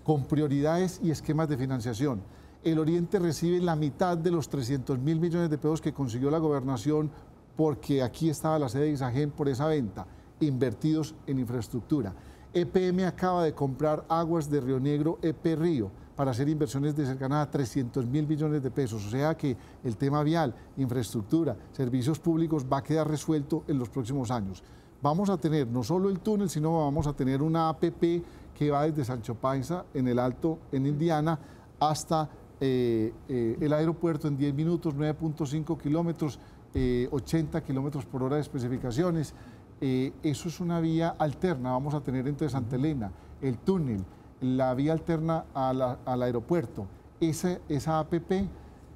con prioridades y esquemas de financiación. El Oriente recibe la mitad de los 300.000 millones de pesos que consiguió la gobernación porque aquí estaba la sede de Isagen por esa venta, invertidos en infraestructura. EPM acaba de comprar aguas de Río Negro, EP Río, para hacer inversiones de cercanas a 300.000 millones de pesos. O sea que el tema vial, infraestructura, servicios públicos va a quedar resuelto en los próximos años. Vamos a tener no solo el túnel, sino vamos a tener una APP que va desde Sancho Panza, en el Alto, en Indiana, hasta el aeropuerto en 10 minutos, 9.5 kilómetros, 80 kilómetros por hora de especificaciones. Eso es una vía alterna. Vamos a tener entonces Santa Elena, el túnel, la vía alterna al aeropuerto, esa APP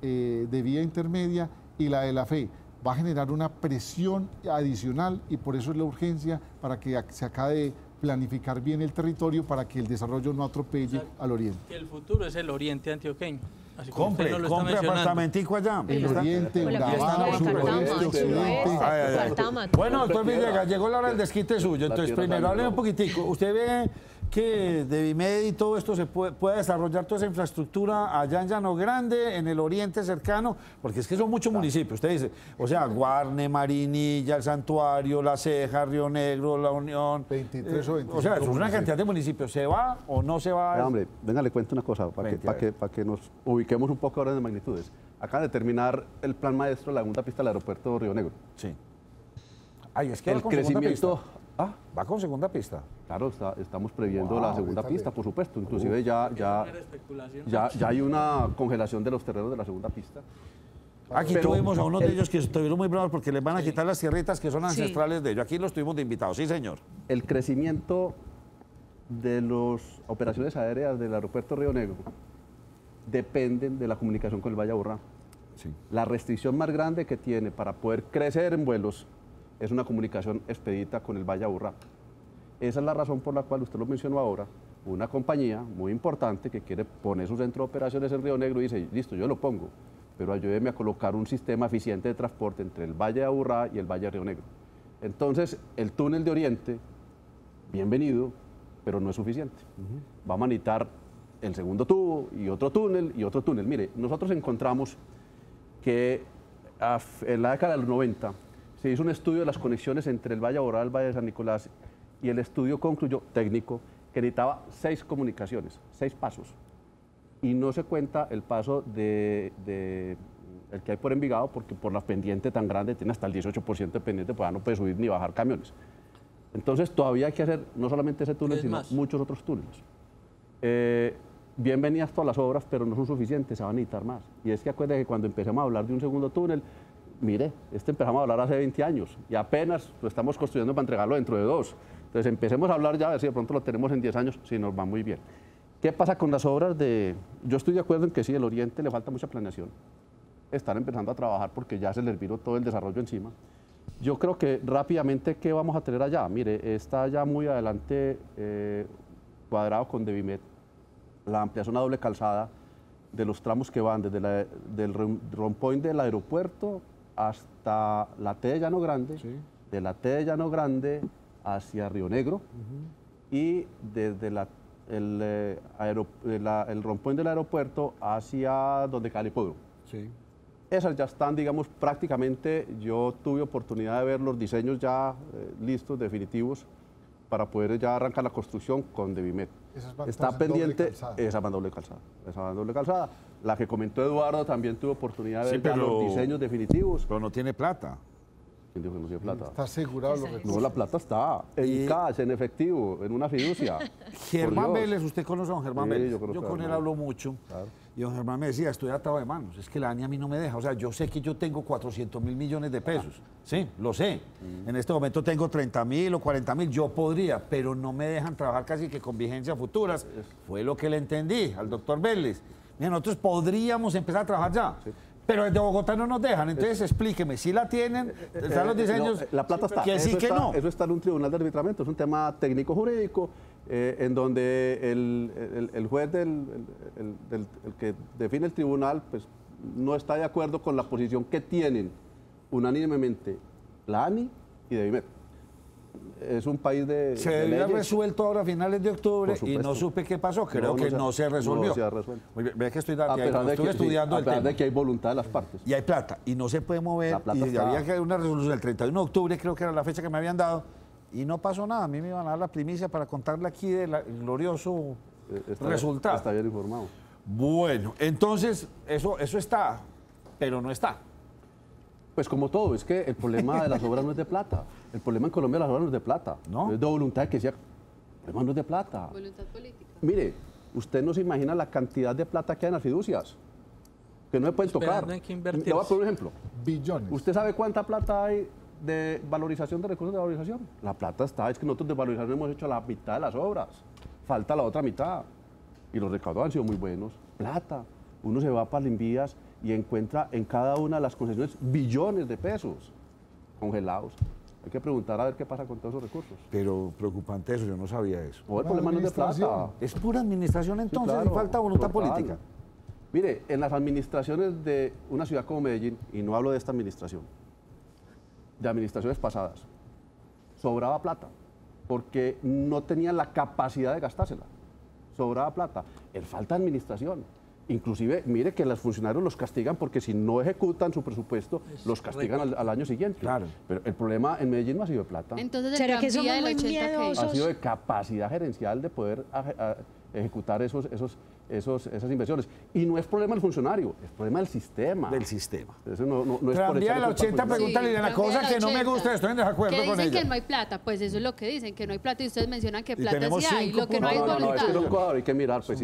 de vía intermedia y la de la FE. Va a generar una presión adicional y por eso es la urgencia para que se acabe de planificar bien el territorio para que el desarrollo no atropelle al Oriente. Que el futuro es el Oriente antioqueño. Así compre apartamentico allá. El Oriente, Urabá, suroeste, occidente. Bueno, doctor Villegas, llegó la hora del desquite suyo. Entonces, primero, hábleme un poquitico. ¿Usted ve que de Vimed y todo esto se puede desarrollar toda esa infraestructura allá en Llano Grande, en el Oriente cercano? Porque es que son muchos municipios. Usted dice, o sea, Guarne, Marinilla, El Santuario, La Ceja, Río Negro, La Unión. 23 o 25. O sea, es una cantidad de municipios. ¿Se va o no se va? Hombre, venga, le cuento una cosa para que nos ubiquemos un poco ahora en magnitudes. Acaba de terminar el plan maestro de la segunda pista del aeropuerto de Río Negro. Sí. Ay, es que el crecimiento... ¿Va con segunda pista? Claro, estamos previendo la segunda pista, por supuesto. Inclusive ya hay una congelación de los terrenos de la segunda pista. Aquí tuvimos a unos de ellos que estuvieron muy bravos porque les van a quitar las tierritas que son ancestrales de ellos. Aquí los tuvimos de invitados, sí, señor. El crecimiento de las operaciones aéreas del aeropuerto Río Negro dependen de la comunicación con el Valle de Aburrá. Sí. La restricción más grande que tiene para poder crecer en vuelos es una comunicación expedita con el Valle de Aburrá. Esa es la razón por la cual usted lo mencionó ahora, una compañía muy importante que quiere poner su centro de operaciones en Río Negro y dice, listo, yo lo pongo, pero ayúdeme a colocar un sistema eficiente de transporte entre el Valle de Aburrá y el Valle de Río Negro. Entonces, el túnel de Oriente, bienvenido, pero no es suficiente. Vamos a necesitar el segundo tubo y otro túnel y otro túnel. Mire, nosotros encontramos que en la década de los 90 se hizo un estudio de las conexiones entre el Valle Aburrá, el Valle de San Nicolás, y el estudio concluyó, técnico, que necesitaba 6 comunicaciones, 6 pasos. Y no se cuenta el paso el que hay por Envigado, porque por la pendiente tan grande tiene hasta el 18% de pendiente, pues ya no puede subir ni bajar camiones. Entonces todavía hay que hacer no solamente ese túnel, sino muchos otros túneles. Bienvenidas todas las obras, pero no son suficientes, se van a necesitar más. Y es que acuérdense que cuando empezamos a hablar de un segundo túnel, mire, empezamos a hablar hace 20 años y apenas lo estamos construyendo para entregarlo dentro de 2. Entonces empecemos a hablar ya, a ver si de pronto lo tenemos en 10 años, si nos va muy bien. ¿Qué pasa con las obras de...? Yo estoy de acuerdo en que sí, el Oriente le falta mucha planeación. Están empezando a trabajar porque ya se les vino todo el desarrollo encima. Yo creo que rápidamente, ¿qué vamos a tener allá? Mire, está ya muy adelante cuadrado con Devimet, la ampliación a doble calzada de los tramos que van desde del rompoint del aeropuerto hasta la T de Llano Grande, de la T de Llano Grande hacia Río Negro y desde el rompoint del aeropuerto hacia donde queda el hipódromo. Sí. Esas ya están, digamos, prácticamente, yo tuve oportunidad de ver los diseños ya listos, definitivos, para poder ya arrancar la construcción con Devimet. Está pendiente, esa van doble calzada. La que comentó Eduardo también tuvo oportunidad de ver los diseños definitivos. Pero no tiene plata. ¿Quién dijo que no tiene plata? Está asegurado los recursos. No, la plata está en cash, en efectivo, en una fiducia. Germán Vélez, usted conoce a don Germán Vélez. Yo con él hablo mucho. Claro. Y don Germán me decía, estoy atado de manos, es que la ANI a mí no me deja. O sea, yo sé que yo tengo 400.000 millones de pesos. Sí, lo sé. En este momento tengo 30.000 o 40.000, yo podría, pero no me dejan trabajar casi que con vigencias futuras. Fue lo que le entendí al doctor Vélez. Mira, nosotros podríamos empezar a trabajar ya. Sí. Pero desde Bogotá no nos dejan, entonces explíqueme, si la tienen, están los diseños, no, la plata está, que sí, que no. Eso está en un tribunal de arbitramiento, es un tema técnico-jurídico, en donde el juez el que define el tribunal pues, no está de acuerdo con la posición que tienen unánimemente la ANI y Devimet. Es un país de se debió haber resuelto ahora a finales de octubre y no supe qué pasó. Creo que no se resolvió. No se ha resuelto. Ve que estoy estudiando el tema. A pesar de que hay voluntad de las partes. Y hay plata. Y no se puede mover. Y había que una resolución el 31 de octubre, creo que era la fecha que me habían dado. Y no pasó nada. A mí me iban a dar la primicia para contarle aquí del glorioso resultado. Está bien informado. Bueno, entonces eso está, pero no está. Pues como todo, es que el problema de las obras no es de plata. El problema en Colombia de las obras no es de plata. ¿No? Es de voluntad que sea. El problema no es de plata. Voluntad política. Mire, usted no se imagina la cantidad de plata que hay en las fiducias, que no se pueden tocar. Le voy a poner un ejemplo. Billones. ¿Usted sabe cuánta plata hay de valorización, de recursos de valorización? La plata está, es que nosotros de valorización hemos hecho la mitad de las obras. Falta la otra mitad. Y los recaudos han sido muy buenos. Plata. Uno se va para Limbías y encuentra en cada una de las concesiones billones de pesos congelados. Hay que preguntar a ver qué pasa con todos esos recursos. Pero preocupante eso, yo no sabía eso. No, el problema no es de plata. Es pura administración entonces, sí, claro, y falta voluntad política. Mire, en las administraciones de una ciudad como Medellín, y no hablo de esta administración, de administraciones pasadas, sobraba plata, porque no tenían la capacidad de gastársela. Sobraba plata. Es falta de administración. Inclusive, mire que los funcionarios los castigan porque si no ejecutan su presupuesto, los castigan al año siguiente. Claro. Pero el problema en Medellín no ha sido de plata. Entonces, ¿será que somos muy miedosos? Ha sido de capacidad gerencial de poder ejecutar esas inversiones. Y no es problema del funcionario, es problema del sistema. Del sistema. Eso no es por Tranvía del 80, pregúntale la cosa que no me gusta, estoy en desacuerdo con ella. Que dicen que no hay plata, pues eso es lo que dicen, que no hay plata y ustedes mencionan que plata sí hay, lo que no hay es voluntad. No, es que hay que mirar, pues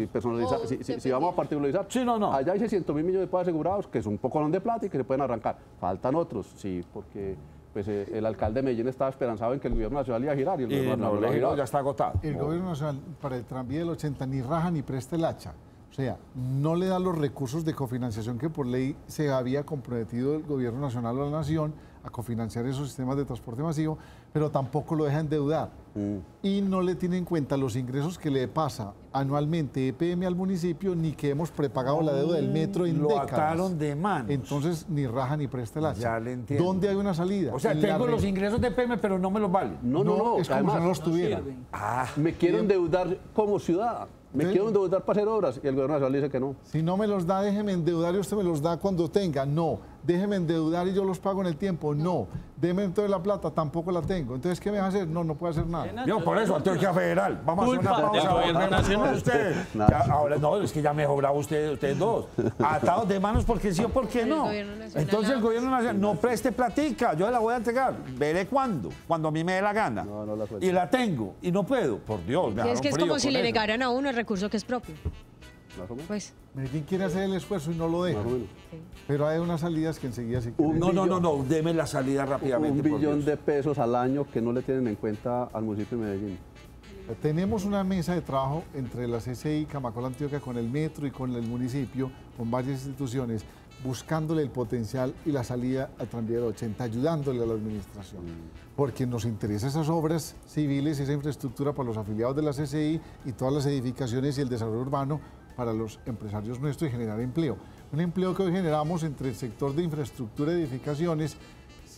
si vamos a particularizar, allá hay 600.000 millones de pesos asegurados, que es un poco de plata y que se pueden arrancar. Faltan otros, sí, porque pues, el alcalde de Medellín estaba esperanzado en que el gobierno nacional iba a girar y el gobierno nacional ya está agotado. El gobierno nacional para el tranvía del 80 ni raja ni presta el hacha. O sea, no le da los recursos de cofinanciación que por ley se había comprometido el gobierno nacional o la nación a cofinanciar esos sistemas de transporte masivo, pero tampoco lo deja endeudar. Y no le tiene en cuenta los ingresos que le pasa anualmente EPM al municipio, ni que hemos prepagado la deuda del metro en décadas. Lo ataron de manos. Entonces, ni raja ni presta el hacha. Ya le entiendo. ¿Dónde hay una salida? O sea, tengo los ingresos de EPM, pero no me los valen. No, es como si no los tuviera. Me quiero endeudar como ciudad. Quiero endeudar para hacer obras y el gobierno nacional dice que no. Si no me los da, déjeme endeudar y usted me los da cuando tenga. No, déjeme endeudar y yo los pago en el tiempo. No, déme entonces la plata, tampoco la tengo. Entonces, ¿qué me va a hacer? No, no puede hacer nada. Yo, por eso, Antioquia Federal. Vamos a hacer una Culpa del pausa. gobierno nacional. Ustedes. Ya, ahora, no, es que ya me bravo ustedes dos. Atados de manos porque sí o porque no. gobierno nacional Entonces el ambos. gobierno nacional no preste platica, yo la voy a entregar. Veré cuándo a mí me dé la gana. No la suelto. Y la tengo y no puedo. Por Dios, me Y es dejaron que es frío como si con le eso. negaran a uno el recurso que es propio. Más o menos. Pues, Medellín quiere hacer el esfuerzo y no lo deja. Más o menos. Pero hay unas salidas que enseguida sí quieren. No, deme la salida rápidamente. Un por billón Dios. de pesos al año que no le tienen en cuenta al municipio de Medellín. Tenemos una mesa de trabajo entre la CCI, Camacola Antioquia, con el metro y con el municipio, con varias instituciones, buscándole el potencial y la salida al tranvía del 80, ayudándole a la administración. Porque nos interesan esas obras civiles, esa infraestructura para los afiliados de la CCI y todas las edificaciones y el desarrollo urbano para los empresarios nuestros y generar empleo. Un empleo que hoy generamos entre el sector de infraestructura y edificaciones,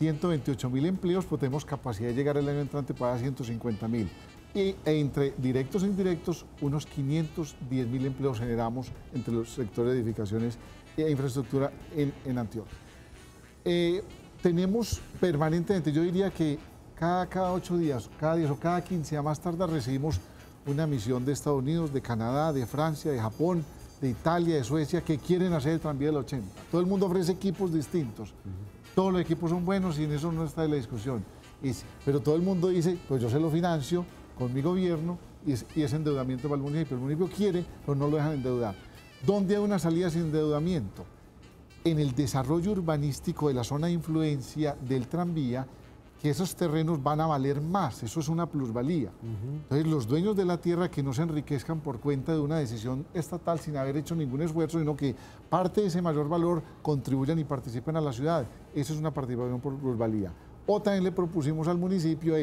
128.000 empleos, pues tenemos capacidad de llegar el año entrante para 150.000. E entre directos e indirectos, unos 510.000 empleos generamos entre los sectores de edificaciones e infraestructura en Antioquia. Tenemos permanentemente, yo diría que cada 8 días, cada 10 o cada 15 a más tardar recibimos una misión de Estados Unidos, de Canadá, de Francia, de Japón, de Italia, de Suecia, que quieren hacer el tranvía del 80. Todo el mundo ofrece equipos distintos. Todos los equipos son buenos y en eso no está la discusión. Pero todo el mundo dice, pues yo se lo financio con mi gobierno y es endeudamiento para el municipio. El municipio quiere, pero no lo dejan endeudar. ¿Dónde hay una salida sin endeudamiento? En el desarrollo urbanístico de la zona de influencia del tranvía, que esos terrenos van a valer más, eso es una plusvalía. Entonces los dueños de la tierra que no se enriquezcan por cuenta de una decisión estatal sin haber hecho ningún esfuerzo, sino que parte de ese mayor valor contribuyan y participen a la ciudad. Eso es una participación por plusvalía. O también le propusimos al municipio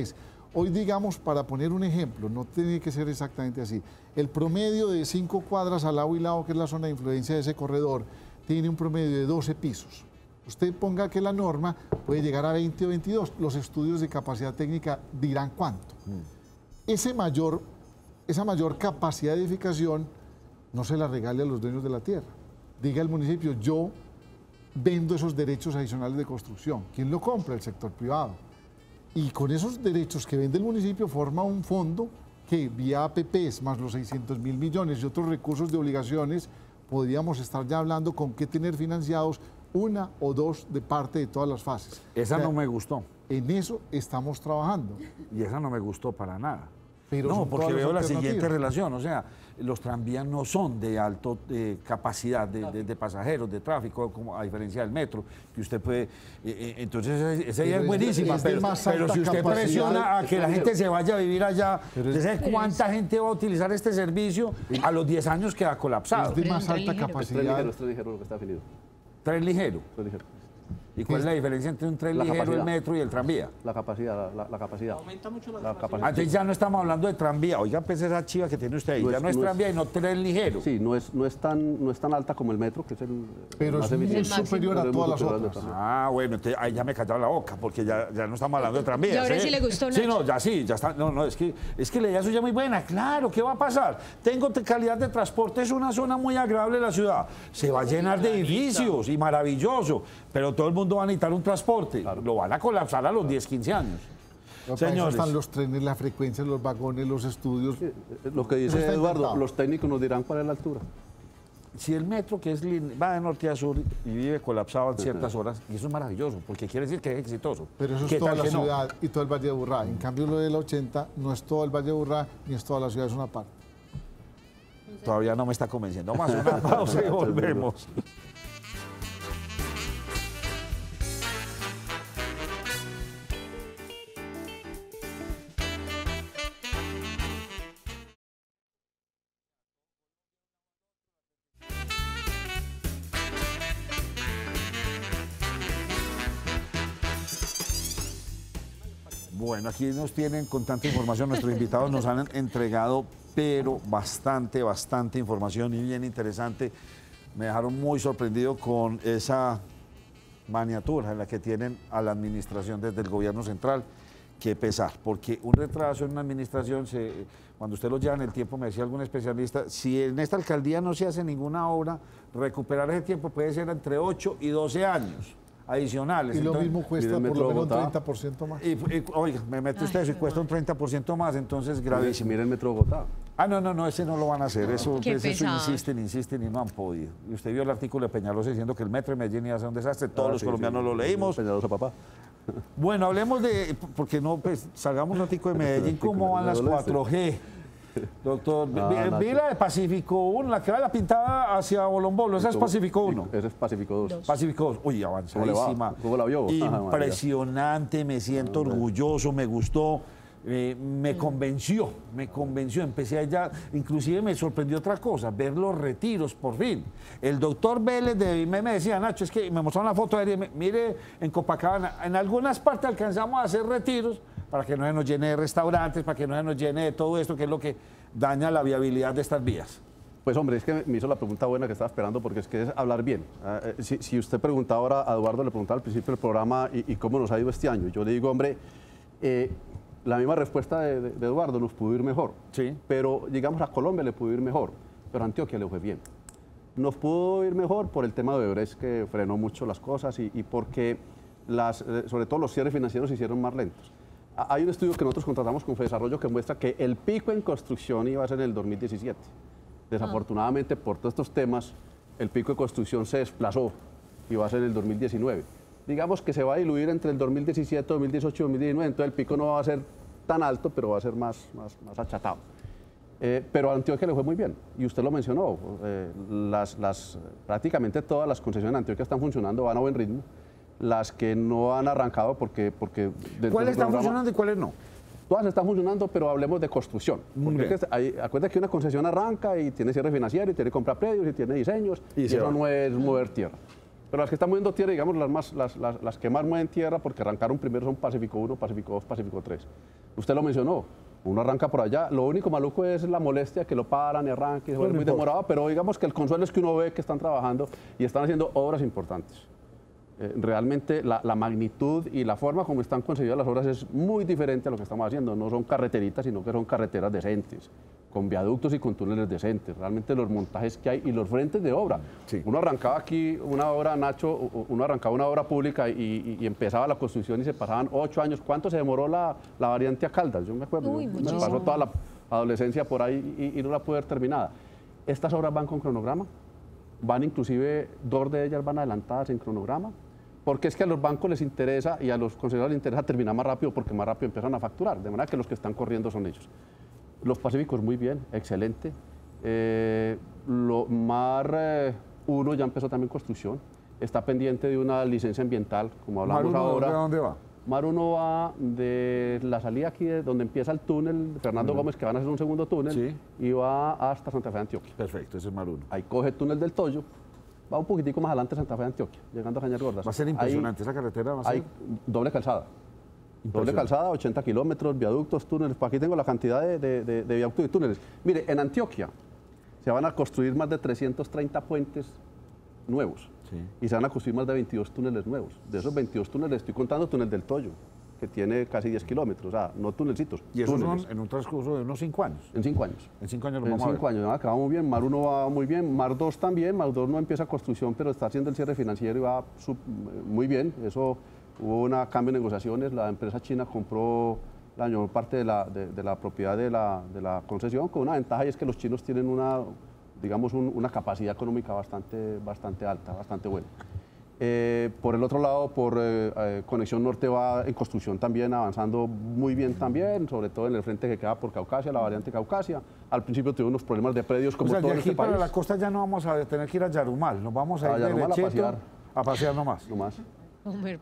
hoy digamos, para poner un ejemplo, no tiene que ser exactamente así, el promedio de 5 cuadras al lado y lado, que es la zona de influencia de ese corredor, tiene un promedio de 12 pisos. Usted ponga que la norma puede llegar a 20 o 22. Los estudios de capacidad técnica dirán cuánto. Esa mayor capacidad de edificación no se la regale a los dueños de la tierra. Diga el municipio, yo vendo esos derechos adicionales de construcción. ¿Quién lo compra? El sector privado. Y con esos derechos que vende el municipio forma un fondo que vía APPs más los 600.000 millones y otros recursos de obligaciones podríamos estar ya hablando con qué tener financiados una o dos de parte de todas las fases. Esa no me gustó. En eso estamos trabajando. Y esa no me gustó para nada. Pero no, son porque todas las veo la siguiente alternativas. relación, o sea, los tranvías no son de alta capacidad de pasajeros, de tráfico, como a diferencia del metro, que usted puede, entonces esa idea Pero es buenísima, es de pero, más pero alta si usted capacidad presiona a que la gente se vaya a vivir allá, Pero ¿usted sabe cuánta gente va a utilizar este servicio a los 10 años que ha colapsado? Es de Pero más es un alta tren ligero. capacidad. Es tren ligero lo que está definido. Tren ligero. Tren ligero. ¿Y cuál es la diferencia entre un tren La ligero, el capacidad. metro y el tranvía? La capacidad, la capacidad. Aumenta mucho la La capacidad. capacidad. Entonces ya no estamos hablando de tranvía. Oiga, pues esa chiva que tiene usted ahí, No ya es- no es no es- tranvía y no tren ligero. Sí, no es tan alta como el metro, que es el Pero más es muy eficiente. superior Pero a es todas muy las superior al otras. metro. Ah, bueno, entonces ahí ya me callaba la boca, porque ya no estamos hablando de tranvías. Y ahora sí le gustó, Sí, Nacho. no, ya sí, ya está. No, es que la idea suya es muy buena. Claro, ¿qué va a pasar? Tengo calidad de transporte, es una zona muy agradable de la ciudad. Se va a llenar de edificios y maravilloso, pero todo el mundo va a necesitar un transporte. Lo van a colapsar a los 10, 15 años. Para eso Señores. están los trenes, la frecuencia, los vagones, los estudios. Lo que dice está Eduardo, inventado. los técnicos nos dirán cuál es la altura. Si el metro, que va de norte a sur y vive colapsado en ciertas horas, y eso es maravilloso, porque quiere decir que es exitoso. Pero eso ¿Qué es toda tal la que no? ciudad y todo el Valle de Aburrá. En cambio, lo de la 80 no es todo el Valle de Aburrá ni es toda la ciudad, es una parte. Todavía no me está convenciendo. Vamos a hacer una pausa y volvemos. Bueno, aquí nos tienen con tanta información, nuestros invitados nos han entregado, pero bastante información y bien interesante. Me dejaron muy sorprendido con esa maniatura en la que tienen a la administración desde el gobierno central. Qué pesar, porque un retraso en una administración, cuando usted lo lleva en el tiempo, me decía algún especialista, si en esta alcaldía no se hace ninguna obra, recuperar ese tiempo puede ser entre 8 y 12 años. adicionales. Y lo Entonces, mismo cuesta mire el por lo metro menos un Bogotá. 30% más. oiga, me mete usted eso y cuesta un 30% más, entonces gravísimo. Mire el metro Bogotá. No, ese no lo van a hacer. Eso, Qué pues, eso pesados. insisten y no han podido. Y usted vio el artículo de Peñalosa diciendo que el metro de Medellín iba a ser un desastre. Todos los colombianos lo leímos. Peñalosa, papá. Bueno, hablemos de, porque no, pues salgamos un ratico de Medellín, ¿cómo van las 4G? Doctor, vi la de Pacífico 1, la que va la pintada hacia Bolombolo, esa es Pacífico 1. Ese es Pacífico 2. Pacífico 2, uy, avanzadísima. ¿Cómo la vio? Impresionante, me siento orgulloso, me gustó. Me convenció, empecé allá, inclusive me sorprendió otra cosa, ver los retiros por fin. El doctor Vélez de me decía, Nacho, es que me mostraron la foto de él, mire, en Copacabana, en algunas partes alcanzamos a hacer retiros para que no se nos llene de restaurantes, para que no se nos llene de todo esto, que es lo que daña la viabilidad de estas vías. Pues hombre, es que me hizo la pregunta buena que estaba esperando porque es que es hablar bien. Si usted preguntaba ahora a Eduardo, le preguntaba al principio del programa y cómo nos ha ido este año. Yo le digo, hombre, la misma respuesta de Eduardo, nos pudo ir mejor. Sí. Pero, digamos, a Colombia le pudo ir mejor, pero a Antioquia le fue bien. Nos pudo ir mejor por el tema de Odebrecht, que frenó mucho las cosas y porque, sobre todo, los cierres financieros se hicieron más lentos. Hay un estudio que nosotros contratamos con Fedesarrollo que muestra que el pico en construcción iba a ser en el 2017. Desafortunadamente, por todos estos temas, el pico de construcción se desplazó y va a ser en el 2019. Digamos que se va a diluir entre el 2017, 2018 y 2019, entonces el pico no va a ser tan alto, pero va a ser más achatado. Pero a Antioquia le fue muy bien, y usted lo mencionó, prácticamente todas las concesiones de Antioquia están funcionando, van a buen ritmo. Las que no han arrancado porque ¿cuáles están funcionando y cuáles no? Todas están funcionando, pero hablemos de construcción. Acuérdate que una concesión arranca y tiene cierre financiero, y tiene compra predios, y tiene diseños, y eso no es mover tierra. Pero las que están moviendo tierra, digamos, las que más mueven tierra, porque arrancaron primero son Pacífico 1, Pacífico 2, Pacífico 3. Usted lo mencionó, uno arranca por allá, lo único maluco es la molestia, que lo paran y arranca, y se vuelve muy demorado, pero digamos que el consuelo es que uno ve que están trabajando y están haciendo obras importantes. Realmente la magnitud y la forma como están concebidas las obras es muy diferente a lo que estamos haciendo. No son carreteritas, sino que son carreteras decentes, con viaductos y con túneles decentes. Realmente los montajes que hay y los frentes de obra. Sí. Uno arrancaba aquí una obra, Nacho, uno arrancaba una obra pública y empezaba la construcción y se pasaban 8 años. ¿Cuánto se demoró la variante a Caldas? Yo me acuerdo, me pasó toda la adolescencia por ahí y no la pude ver terminada. Estas obras van con cronograma, van inclusive, 2 de ellas van adelantadas en cronograma, porque es que a los bancos les interesa y a los concesionarios les interesa terminar más rápido porque más rápido empiezan a facturar, de manera que los que están corriendo son ellos. Los Pacíficos muy bien, excelente. Mar 1 ya empezó también construcción, está pendiente de una licencia ambiental, como hablamos ahora. ¿De dónde va? Mar 1 va de la salida aquí, de donde empieza el túnel Fernando Gómez, que van a hacer un segundo túnel, y va hasta Santa Fe de Antioquia. Perfecto, ese es Mar 1. Ahí coge el túnel del Toyo, va un poquitico más adelante Santa Fe de Antioquia, llegando a Cañar Gordas. Va a ser impresionante, esa carretera va a ser... Hay doble calzada. Doble calzada, 80 kilómetros, viaductos, túneles. Por aquí tengo la cantidad de viaductos y túneles. Mire, en Antioquia se van a construir más de 330 puentes nuevos. Sí. Y se van a construir más de 22 túneles nuevos. De esos 22 túneles, estoy contando túnel del Toyo, que tiene casi 10 kilómetros, o sea, no tunelcitos. ¿Y eso son en un transcurso de unos 5 años? En 5 años. En 5 años lo vamos a ver. En 5 años, acaba muy bien. Mar 1 va muy bien, Mar 2 también. Mar 2 no empieza construcción, pero está haciendo el cierre financiero y va muy bien. Eso hubo un cambio de negociaciones. La empresa china compró la mayor parte de la propiedad de la concesión, con una ventaja, y es que los chinos tienen una capacidad económica bastante alta, bastante buena. Por el otro lado, por Conexión Norte va en construcción también, avanzando muy bien también, sobre todo en el frente que queda por Caucasia, la variante Caucasia. Al principio tuvo unos problemas de predios como todo en este país. Para la costa ya no vamos a tener que ir a Yarumal, nos vamos a ir derechito a pasear nomás.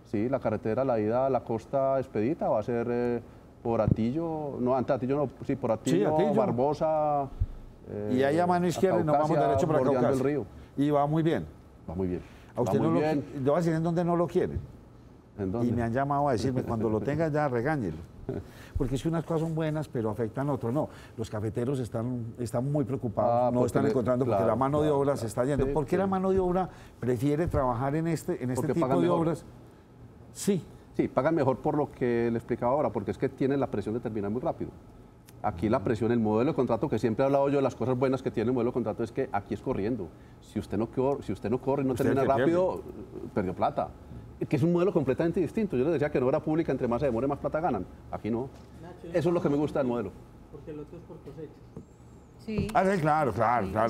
Sí, la carretera, la ida a la costa expedita va a ser por Atillo, no, antes Atillo no, sí, por Atillo, sí, Barbosa. Y ahí a mano izquierda nos vamos derecho para Caucasia. El río. Y va muy bien. Va muy bien. A usted no le voy a decir en dónde no lo quieren. ¿En dónde? Y me han llamado a decirme, cuando lo tenga ya, regáñelo. Porque es que unas cosas son buenas, pero afectan a otros. No, los cafeteros están muy preocupados, no están encontrando, porque la mano de obra se está yendo. ¿Por qué la mano de obra prefiere trabajar en este tipo de obras? Sí. Sí, pagan mejor por lo que le explicaba ahora, porque es que tienen la presión de terminar muy rápido. Aquí la presión, el modelo de contrato, que siempre he hablado yo de las cosas buenas que tiene el modelo de contrato, es que aquí es corriendo. Si usted no corre y no termina rápido, perdió plata. que es un modelo completamente distinto. Yo les decía que en obra pública, entre más se demore, más plata ganan. Aquí no. Eso es lo que me gusta del modelo. Porque el otro es por cosecha. Sí. Ah, sí, claro.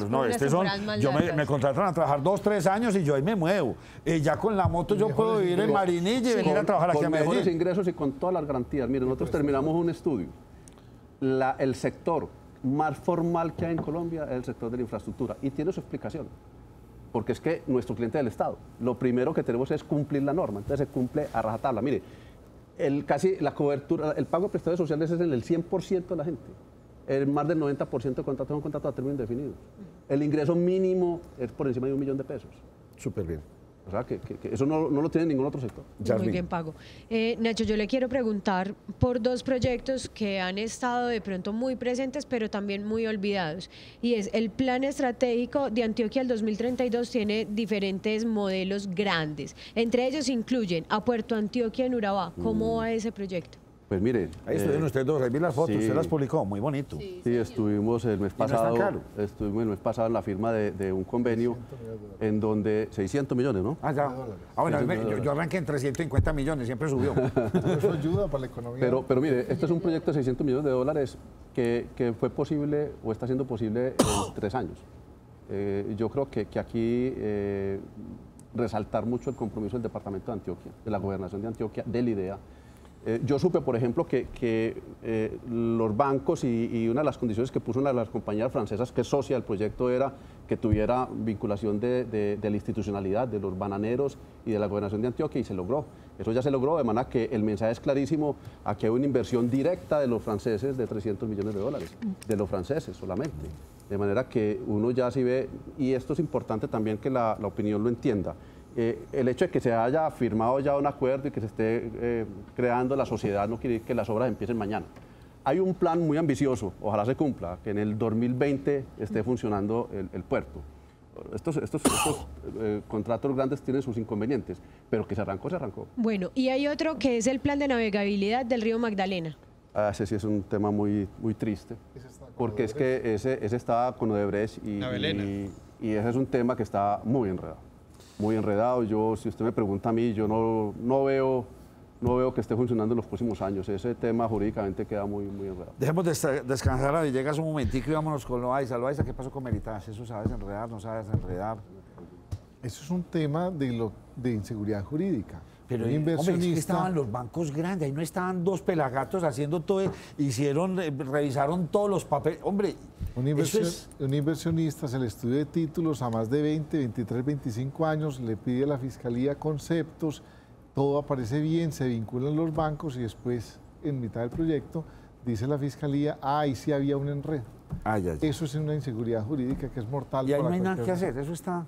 No, unas temporadas más largas. me contratan a trabajar 2, 3 años y yo ahí me muevo. Ya con la moto yo puedo vivir en Marinilla y venir a trabajar aquí a Con Medellín. mejores ingresos y con todas las garantías. Mire, nosotros terminamos un estudio. El sector más formal que hay en Colombia es el sector de la infraestructura y tiene su explicación. Porque es que nuestro cliente es el Estado. Lo primero que tenemos es cumplir la norma. Entonces se cumple a rajatabla. Mire, casi la cobertura, el pago de prestaciones sociales es en el 100% de la gente. El más del 90% de contratos son contratos a término indefinido. El ingreso mínimo es por encima de $1 millón. Súper bien. O sea, que eso no lo tiene ningún otro sector. Muy bien pago. Nacho, yo le quiero preguntar por 2 proyectos que han estado de pronto muy presentes, pero también muy olvidados. Y es el Plan Estratégico de Antioquia al 2032 tiene diferentes modelos grandes. Entre ellos incluyen a Puerto Antioquia en Urabá. ¿Cómo va ese proyecto? Pues mire, Ahí estuvieron ustedes dos, ahí vi las fotos, sí. usted las publicó, muy bonito. Sí, sí, estuvimos el mes pasado. no es tan caro. Estuvimos el mes pasado en la firma de un convenio en donde 600 millones, ¿no? Ah, ya. Bueno, yo arranqué en 350 millones, siempre subió. Eso ayuda para la economía. Pero mire, este es un proyecto de $600 millones que fue posible o está siendo posible en 3 años. Yo creo que aquí resaltar mucho el compromiso del Departamento de Antioquia, de la Gobernación de Antioquia, del IDEA. Yo supe, por ejemplo, que los bancos y una de las condiciones que puso una de las compañías francesas que es socia del proyecto era que tuviera vinculación de la institucionalidad, de los bananeros y de la Gobernación de Antioquia, y se logró. Eso ya se logró, de manera que el mensaje es clarísimo. Aquí hay una inversión directa de los franceses de $300 millones, de los franceses solamente. De manera que uno ya sí ve, y esto es importante también que la opinión lo entienda. El hecho de que se haya firmado ya un acuerdo y que se esté creando la sociedad no quiere decir que las obras empiecen mañana. Hay un plan muy ambicioso, ojalá se cumpla, que en el 2020 esté funcionando el puerto. Estos contratos grandes tienen sus inconvenientes, pero que se arrancó, se arrancó. Bueno, y hay otro que es el plan de navegabilidad del río Magdalena. Ese sí es un tema muy triste, porque es que ese está con Odebrecht y ese es un tema que está muy enredado. Muy enredado. Yo, si usted me pregunta a mí, yo no veo que esté funcionando en los próximos años. Ese tema jurídicamente queda muy enredado. Dejemos de descansar a Villegas un momentico y vámonos con Loaiza. Loaiza, ¿qué pasó con Meritas? ¿Eso sabes enredar, no sabes enredar? Eso es un tema de inseguridad jurídica. Pero, un inversionista... hombre, es que estaban los bancos grandes, ahí no estaban 2 pelagatos haciendo todo, revisaron todos los papeles. Hombre, un inversionista hace el estudio de títulos a más de 20, 23, 25 años, le pide a la fiscalía conceptos, todo aparece bien, se vinculan los bancos y después, en mitad del proyecto, dice la fiscalía, ahí sí había un enredo. Eso es una inseguridad jurídica que es mortal. Y ahí no hay nada que hacer, eso está...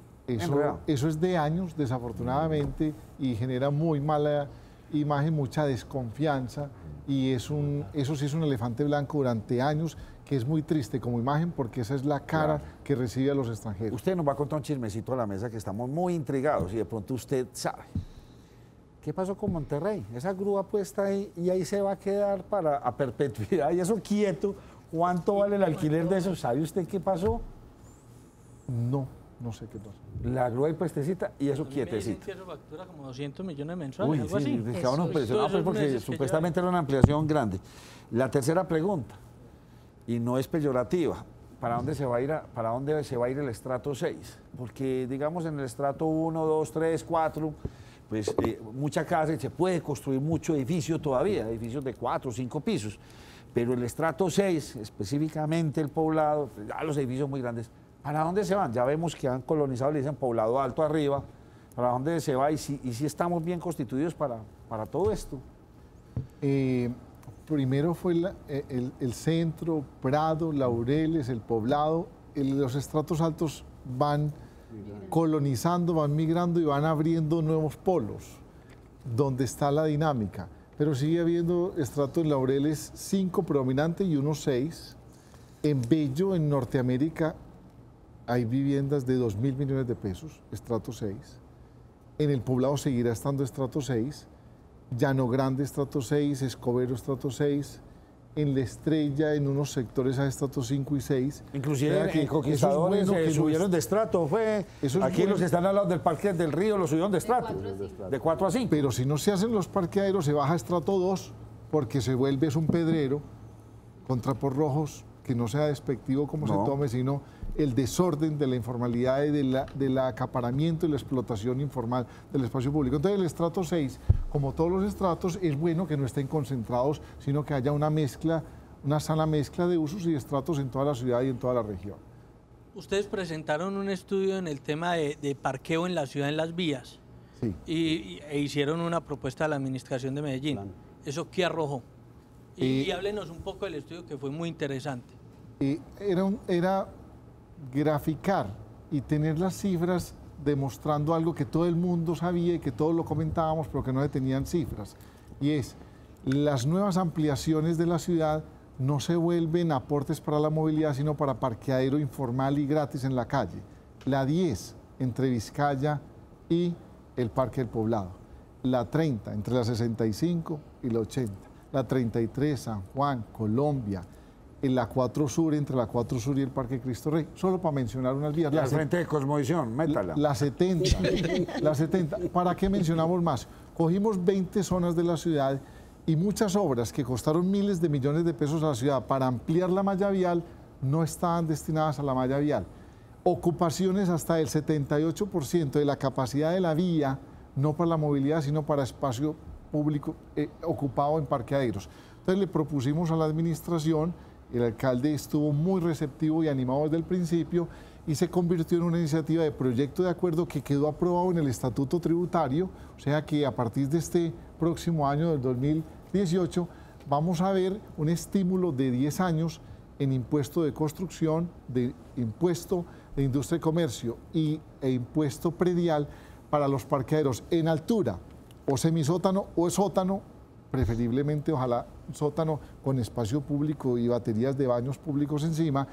Eso es de años, desafortunadamente, y genera muy mala imagen, mucha desconfianza, y eso sí es un elefante blanco durante años, que es muy triste como imagen, porque esa es la cara que recibe a los extranjeros. Usted nos va a contar un chismecito a la mesa que estamos muy intrigados, y de pronto usted sabe. ¿Qué pasó con Monterrey? Esa grúa puesta ahí, y ahí se va a quedar a perpetuidad, y eso quieto. ¿Cuánto vale el alquiler de eso? ¿Sabe usted qué pasó? No sé qué pasó. La grúa y puestecita y eso quietecito. Que eso factura como 200 millones mensuales, algo así. Quedaron impresionados pues, porque supuestamente era una ampliación grande. La tercera pregunta, y no es peyorativa, ¿para dónde se va a ir el estrato 6? Porque digamos en el estrato 1, 2, 3, 4, pues mucha casa y se puede construir mucho edificio todavía, edificios de 4 o 5 pisos, pero el estrato 6, específicamente el poblado, ya los edificios muy grandes, ¿para dónde se van? Ya vemos que han colonizado, le dicen poblado alto arriba. ¿Para dónde se va? Y si estamos bien constituidos para todo esto. Primero fue el centro, Prado, Laureles, el poblado. Los estratos altos van colonizando, van migrando y van abriendo nuevos polos, donde está la dinámica. Pero sigue habiendo estratos en Laureles 5 predominante y uno 6. En Bello, en Norteamérica, hay viviendas de 2.000 millones de pesos, estrato 6. En el poblado seguirá estando estrato 6. Llano Grande, estrato 6. Escobedo, estrato 6. en La Estrella, en unos sectores a estratos 5 y 6. Inclusive en Conquistadores subieron de estrato. Aquí los que están al lado del Parque del Río los subieron de estrato, de 4 a 5. Pero si no se hacen los parqueaderos, se baja a estrato 2, porque se vuelve es un pedrero con trapos rojos, que no sea despectivo como se tome, sino el desorden de la informalidad y del acaparamiento y la explotación informal del espacio público. Entonces el estrato 6, como todos los estratos, es bueno que no estén concentrados, sino que haya una mezcla, una sana mezcla de usos y estratos en toda la ciudad y en toda la región. Ustedes presentaron un estudio en el tema de parqueo en la ciudad, en las vías, Sí. e hicieron una propuesta a la Administración de Medellín. ¿Eso qué arrojó? Y háblenos un poco del estudio, que fue muy interesante. Era graficar y tener las cifras demostrando algo que todo el mundo sabía y que todos lo comentábamos, pero que no se tenían cifras. Y es, las nuevas ampliaciones de la ciudad no se vuelven aportes para la movilidad, sino para parqueadero informal y gratis en la calle. La 10, entre Vizcaya y el Parque del Poblado. La 30, entre la 65 y la 80. La 33, San Juan, Colombia. En la 4 Sur, entre la 4 Sur y el Parque Cristo Rey, solo para mencionar unas vías. La frente de Cosmovisión, métala. La 70, la 70. ¿Para qué mencionamos más? Cogimos 20 zonas de la ciudad y muchas obras que costaron miles de millones de pesos a la ciudad para ampliar la malla vial no estaban destinadas a la malla vial. Ocupaciones hasta el 78% de la capacidad de la vía, no para la movilidad, sino para espacio público ocupado en parqueaderos. Entonces le propusimos a la administración. El alcalde estuvo muy receptivo y animado desde el principio y se convirtió en una iniciativa de proyecto de acuerdo que quedó aprobado en el Estatuto Tributario, o sea que a partir de este próximo año, del 2018, vamos a ver un estímulo de 10 años en impuesto de construcción, de impuesto de industria y comercio e impuesto predial para los parqueaderos en altura, o semisótano o sótano, preferiblemente ojalá sótano con espacio público y baterías de baños públicos encima,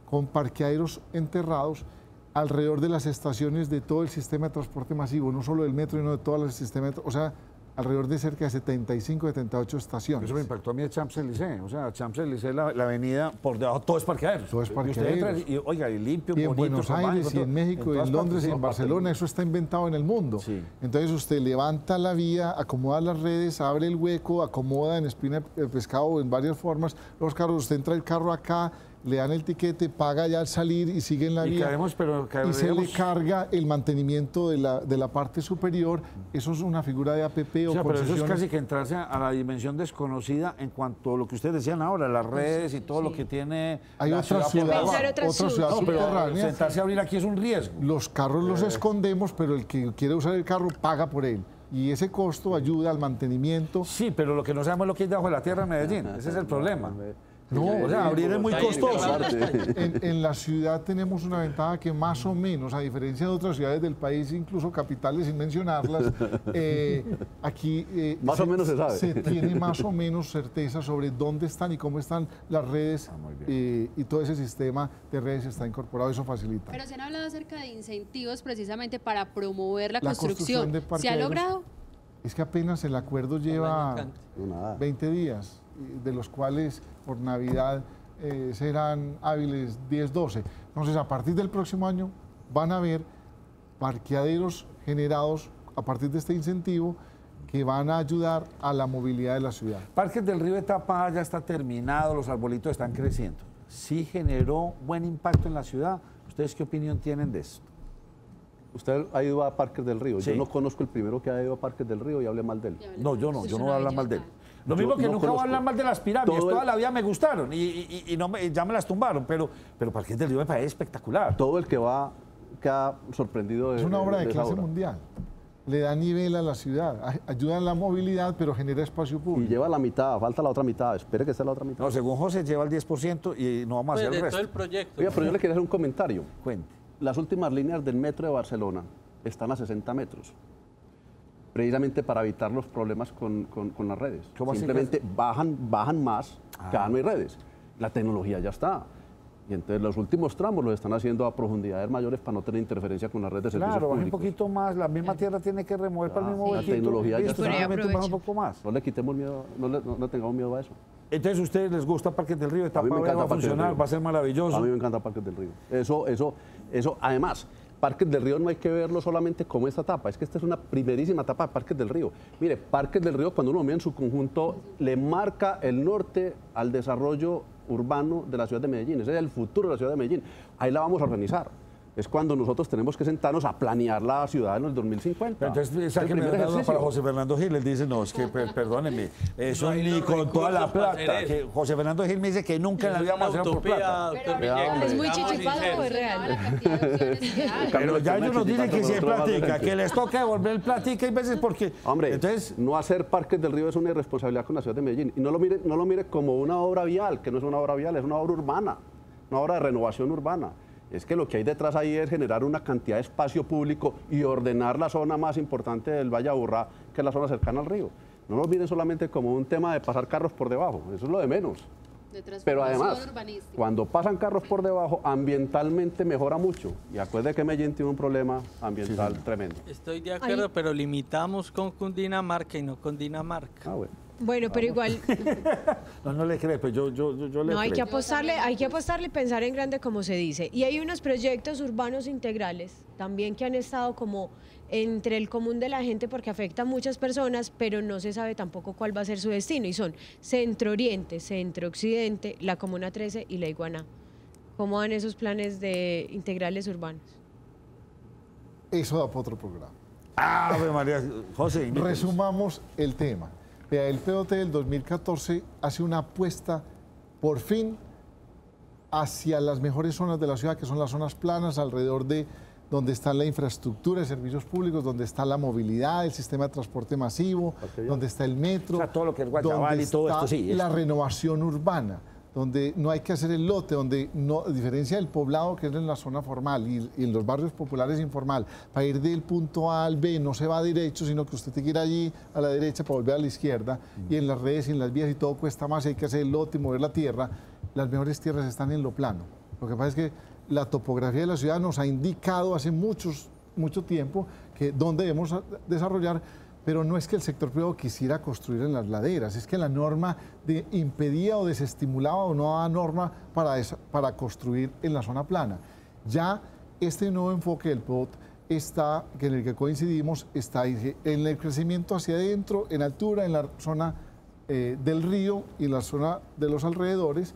con parqueaderos enterrados alrededor de las estaciones de todo el sistema de transporte masivo, no solo del metro, sino de todo el sistema, o sea, alrededor de cerca de 75, 78 estaciones. Eso me impactó a mí de Champs-Élysées. O sea, Champs-Élysées, la avenida, por debajo todo es parqueaderos. Todo es parqueaderos. Y usted entra y, oiga, y limpio, y en bonito, Buenos Aires, y en México, y en Londres, y en Barcelona, eso está inventado en el mundo. Sí. Entonces usted levanta la vía, acomoda las redes, abre el hueco, acomoda en espina de pescado en varias formas los carros. Usted entra el carro acá, le dan el tiquete, paga ya al salir y sigue en la vía. Y se le carga el mantenimiento de la parte superior. Eso es una figura de APP o sea, pero eso es casi concesiones. que entrarse a la dimensión desconocida en cuanto a lo que ustedes decían ahora, las redes y todo lo que tiene. Hay la otra ciudad subterránea. Sentarse a abrir aquí es un riesgo. Los carros los escondemos, pero el que quiere usar el carro paga por él. Y ese costo ayuda al mantenimiento. Sí, pero lo que no sabemos es lo que hay debajo de la tierra en Medellín. Ese es el problema. No, O sea, abrir es muy costoso. En la ciudad tenemos una ventaja que más o menos, a diferencia de otras ciudades del país, incluso capitales sin mencionarlas, aquí Más o menos se sabe. Se tiene más o menos certeza sobre dónde están y cómo están las redes y todo ese sistema de redes está incorporado, eso facilita. Pero se han hablado acerca de incentivos precisamente para promover la construcción de ¿Se ha parqueaderos. logrado? Es que apenas el acuerdo lleva Nada. 20 días, de los cuales por Navidad serán hábiles 10, 12. Entonces, a partir del próximo año van a haber parqueaderos generados a partir de este incentivo que van a ayudar a la movilidad de la ciudad. Parques del Río Etapa ya está terminado, los arbolitos están creciendo. Sí generó buen impacto en la ciudad. ¿Ustedes qué opinión tienen de esto? Usted ha ido a Parques del Río. Sí. Yo no conozco el primero que ha ido a Parques del Río y hable mal de él. No, yo no voy a hablar mal de él. Lo mismo que no nunca voy a conozco. hablar mal de las pirámides, Todo toda el- la vida me gustaron y no ya me las tumbaron, pero Parques del Río me parece espectacular. Todo el que va queda sorprendido de Es una obra de esa clase obra. mundial. Le da nivel a la ciudad, ayuda en la movilidad, pero genera espacio Y público. lleva la mitad, falta la otra mitad. Espere que esté la otra mitad. No, según José lleva el 10% y no vamos a Pues hacer de el todo el resto. proyecto. Oiga, pero yo le quería hacer un comentario. Cuente. Las últimas líneas del metro de Barcelona están a 60 metros, precisamente para evitar los problemas con las redes. ¿Cómo así Simplemente bajan más, ya no hay redes. La tecnología ya está. Y entonces los últimos tramos los están haciendo a profundidades mayores para no tener interferencia con la red de servicios Claro, baje un públicos. poquito más, la misma tierra tiene que remover para el mismo la huequito. tecnología ya Listo, está. solamente baja un Aprovecha. poco más. No le quitemos miedo, no tengamos miedo a eso. Entonces, ¿a ustedes les gusta Parques del Río? A mí me encanta va a Parques del funcionar, Río. va a ser maravilloso. A mí me encanta Parques del Río. Eso, además, Parques del Río no hay que verlo solamente como esta etapa, es que esta es una primerísima etapa de Parques del Río. Mire, Parques del Río, cuando uno lo mira en su conjunto, le marca el norte al desarrollo urbano de la ciudad de Medellín. Ese es el futuro de la ciudad de Medellín. Ahí la vamos a organizar. Es cuando nosotros tenemos que sentarnos a planear la ciudad en el 2050. Entonces, sáquenme la duda para José Fernando Gil. Él dice, no, es que, perdónenme, eso No hay ni los con toda la recursos para plata. hacer Que José Fernando Gil me dice que nunca en la vida vamos a hacer por plata. ¿Es muy chichipado o es real? Pero ya ellos nos dicen que si hay platica, que les toca devolver el platica y veces porque... Hombre, entonces, no hacer Parques del Río es una irresponsabilidad con la ciudad de Medellín. Y no lo mire como una obra vial, que no es una obra vial, es una obra urbana, una obra de renovación urbana. Es que lo que hay detrás ahí es generar una cantidad de espacio público y ordenar la zona más importante del Valle de Aburrá, que es la zona cercana al río. No lo miren solamente como un tema de pasar carros por debajo, eso es lo de menos. Pero además, cuando pasan carros por debajo, ambientalmente mejora mucho. Y acuerde que Medellín tiene un problema ambiental tremendo. Estoy de acuerdo, pero limitamos con Cundinamarca y no con Dinamarca. Ah, bueno. Bueno, pero igual no le creo, pues yo le no hay que creo. apostarle y pensar en grande como se dice. Y hay unos proyectos urbanos integrales también que han estado como entre el común de la gente porque afecta a muchas personas, pero no se sabe tampoco cuál va a ser su destino. Y son Centro Oriente, Centro Occidente, la Comuna 13 y la Iguaná. ¿Cómo van esos planes de integrales urbanos? Eso da para otro programa. Ave María, José. Resumamos el tema. Vea, el POT del 2014 hace una apuesta, por fin, hacia las mejores zonas de la ciudad, que son las zonas planas, alrededor de donde está la infraestructura de servicios públicos, donde está la movilidad, el sistema de transporte masivo, donde está el metro, O sea, todo lo que es Guayabal y todo esto, sí, la esto. renovación urbana, donde no hay que hacer el lote, donde no, a diferencia del poblado que es en la zona formal y en los barrios populares informal, para ir del punto A al B no se va derecho, sino que usted tiene que ir allí a la derecha para volver a la izquierda, y en las redes y en las vías y todo cuesta más, hay que hacer el lote y mover la tierra. Las mejores tierras están en lo plano. Lo que pasa es que la topografía de la ciudad nos ha indicado hace mucho tiempo que dónde debemos desarrollar, pero no es que el sector privado quisiera construir en las laderas, es que la norma impedía o desestimulaba o no daba norma para construir en la zona plana. Ya este nuevo enfoque del POT está, que en el que coincidimos, está en el crecimiento hacia adentro, en altura, en la zona del río y en la zona de los alrededores.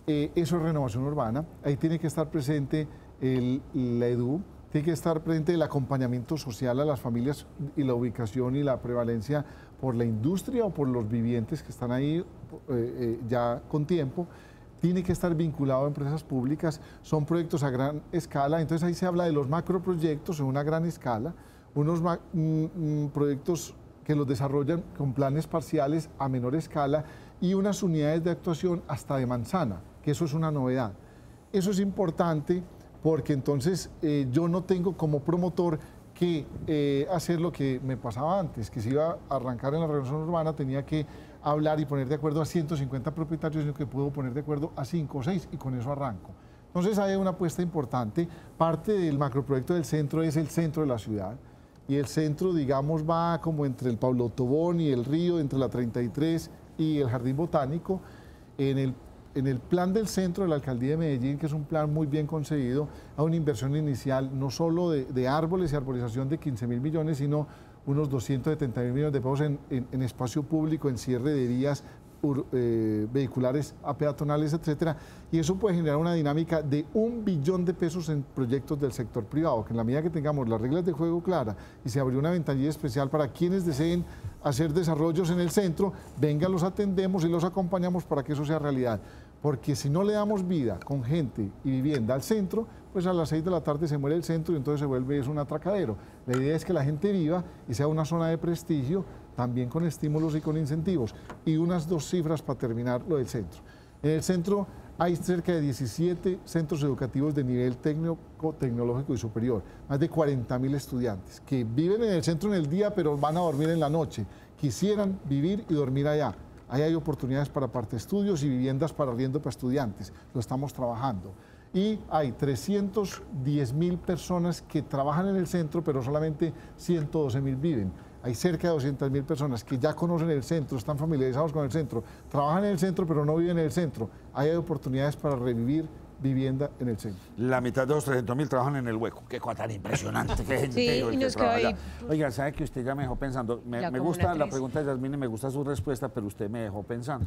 Eso es renovación urbana. Ahí tiene que estar presente la EDU, tiene que estar presente el acompañamiento social a las familias y la ubicación y la prevalencia por la industria o por los vivientes que están ahí ya con tiempo. Tiene que estar vinculado a empresas públicas. Son proyectos a gran escala. Entonces ahí se habla de los macroproyectos en una gran escala, unos proyectos que los desarrollan con planes parciales a menor escala y unas unidades de actuación hasta de manzana, que eso es una novedad. Eso es importante porque entonces yo no tengo como promotor que hacer lo que me pasaba antes, que si iba a arrancar en la renovación urbana tenía que hablar y poner de acuerdo a 150 propietarios, sino que puedo poner de acuerdo a 5 o 6 y con eso arranco. Entonces hay una apuesta importante. Parte del macroproyecto del centro es el centro de la ciudad y el centro, digamos, va como entre el Pablo Tobón y el río, entre la 33 y el Jardín Botánico. En el plan del centro de la Alcaldía de Medellín, que es un plan muy bien concebido, hay una inversión inicial no solo de árboles y arbolización de 15.000 millones, sino unos 270.000 millones de pesos en espacio público, en cierre de vías vehiculares a peatonales, etcétera, y eso puede generar una dinámica de 1 billón de pesos en proyectos del sector privado, que en la medida que tengamos las reglas de juego claras y se abrió una ventanilla especial para quienes deseen hacer desarrollos en el centro, venga, los atendemos y los acompañamos para que eso sea realidad. Porque si no le damos vida con gente y vivienda al centro, pues a las 6 de la tarde se muere el centro y entonces se vuelve un atracadero. La idea es que la gente viva y sea una zona de prestigio, también con estímulos y con incentivos. Y unas 2 cifras para terminar lo del centro. En el centro hay cerca de 17 centros educativos de nivel técnico, tecnológico y superior, más de 40.000 estudiantes que viven en el centro en el día, pero van a dormir en la noche. Quisieran vivir y dormir allá. Ahí hay oportunidades para parte estudios y viviendas para arriendo para estudiantes. Lo estamos trabajando. Y hay 310.000 personas que trabajan en el centro, pero solamente 112.000 viven. hay cerca de 200.000 personas que ya conocen el centro, están familiarizados con el centro, trabajan en el centro pero no viven en el centro. Hay oportunidades para revivir vivienda en el centro. La mitad de los 300.000 trabajan en el hueco. Qué cosa tan impresionante. Qué gente Sí, que y nos trabaja quedó allá. ahí. Oiga, sabe que usted ya me dejó pensando. Me gusta la pregunta de Yasmine, me gusta su respuesta, pero usted me dejó pensando.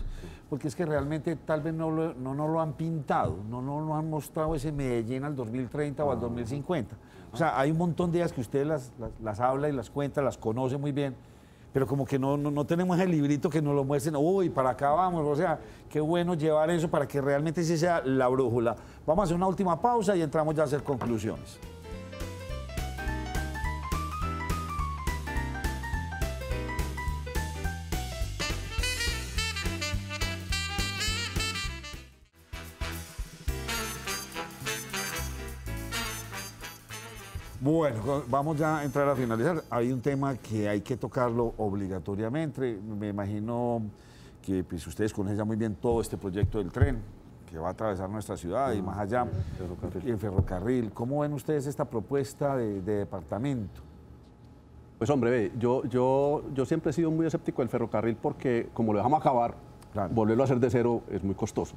Porque es que realmente tal vez no lo han pintado, no lo han mostrado ese Medellín al 2030 o al 2050. O sea, hay un montón de ideas que usted las habla y las cuenta, las conoce muy bien, pero como que no tenemos el librito que nos lo muestren, uy, para acá vamos, o sea, qué bueno llevar eso para que realmente sí sea la brújula. Vamos a hacer una última pausa y entramos ya a hacer conclusiones. Bueno, vamos ya a entrar a finalizar. Hay un tema que hay que tocarlo obligatoriamente. Me imagino que pues, ustedes conocen ya muy bien todo este proyecto del tren que va a atravesar nuestra ciudad y más allá, el ferrocarril. ¿Cómo ven ustedes esta propuesta de departamento? Pues hombre, ve, yo siempre he sido muy escéptico del ferrocarril porque como lo dejamos acabar, Claro. volverlo a hacer de cero es muy costoso.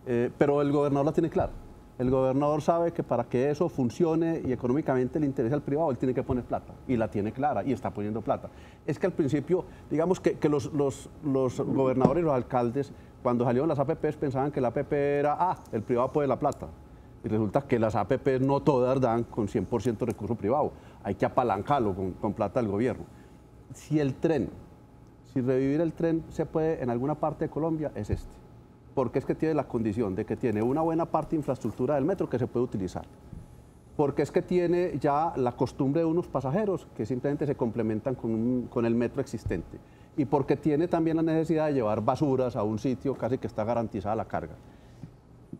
Pero el gobernador la tiene clara. El gobernador sabe que para que eso funcione y económicamente le interese al privado, él tiene que poner plata. Y la tiene clara y está poniendo plata. Es que al principio, digamos que los gobernadores y los alcaldes, cuando salieron las APPs, pensaban que la APP era, el privado pone la plata. Y resulta que las APPs no todas dan con 100% recurso privado. Hay que apalancarlo con plata del gobierno. Si revivir el tren se puede en alguna parte de Colombia, es este. Porque es que tiene la condición de que tiene una buena parte de infraestructura del metro que se puede utilizar. Porque es que tiene ya la costumbre de unos pasajeros que simplemente se complementan con el metro existente. Y porque tiene también la necesidad de llevar basuras a un sitio casi que está garantizada la carga.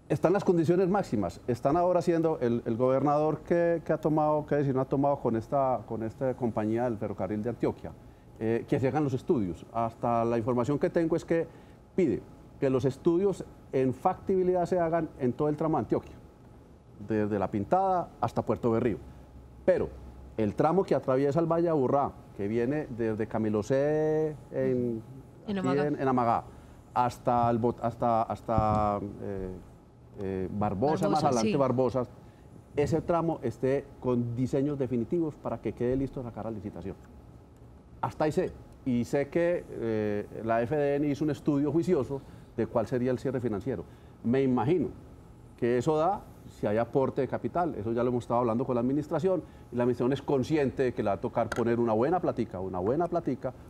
Están las condiciones máximas. Están ahora haciendo el gobernador que decisión ha tomado con esta compañía del ferrocarril de Antioquia, que se hagan los estudios. Hasta la información que tengo es que pide que los estudios en factibilidad se hagan en todo el tramo de Antioquia, desde La Pintada hasta Puerto Berrío. Pero el tramo que atraviesa el Valle de Aburrá, que viene desde Camilosé en Amagá, hasta Barbosa, más adelante sí. Barbosa, ese tramo esté con diseños definitivos para que quede listo de sacar a licitación. Hasta ahí sé. Y sé que la FDN hizo un estudio juicioso de cuál sería el cierre financiero. Me imagino que eso da si hay aporte de capital. Eso ya lo hemos estado hablando con la administración y la administración es consciente de que le va a tocar poner una buena platica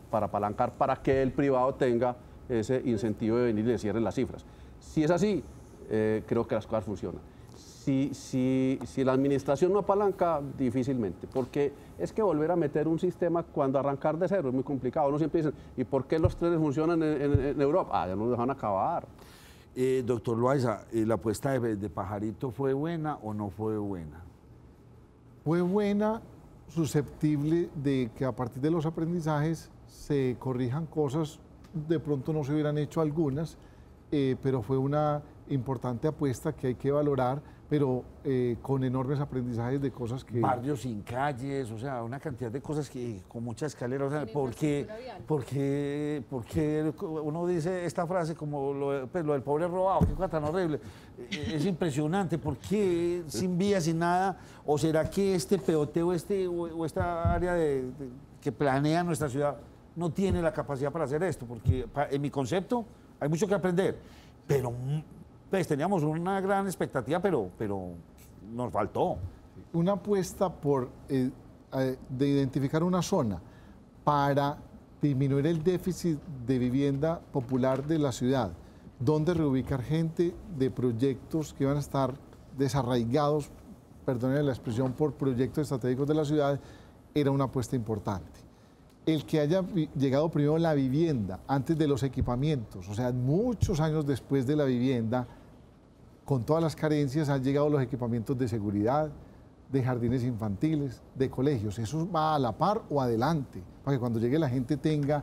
para apalancar para que el privado tenga ese incentivo de venir y le cierren las cifras. Si es así, creo que las cosas funcionan. Si la administración no apalanca, difícilmente, porque es que volver a meter un sistema cuando arrancar de cero es muy complicado. Uno siempre dice, ¿y por qué los trenes funcionan en Europa? Ya no los dejan acabar. Doctor Loaiza, ¿la apuesta de Pajarito fue buena o no fue buena? Fue buena, susceptible de que a partir de los aprendizajes se corrijan cosas, de pronto no se hubieran hecho algunas, pero fue una importante apuesta que hay que valorar, pero con enormes aprendizajes de cosas que... Barrios sin calles, o sea, una cantidad de cosas que con muchas escaleras, o sea, ¿por qué uno dice esta frase como lo del pobre robado, qué cosa tan horrible? Es impresionante, ¿por qué sin vías, sin nada? ¿O será que este peoteo o esta área que planea nuestra ciudad no tiene la capacidad para hacer esto? Porque en mi concepto hay mucho que aprender, pero... Pues teníamos una gran expectativa, pero nos faltó. Una apuesta de identificar una zona para disminuir el déficit de vivienda popular de la ciudad, donde reubicar gente de proyectos que van a estar desarraigados, perdónenme la expresión, por proyectos estratégicos de la ciudad, era una apuesta importante. El que haya llegado primero la vivienda antes de los equipamientos, o sea, muchos años después de la vivienda, con todas las carencias, han llegado los equipamientos de seguridad, de jardines infantiles, de colegios. Eso va a la par o adelante, para que cuando llegue la gente tenga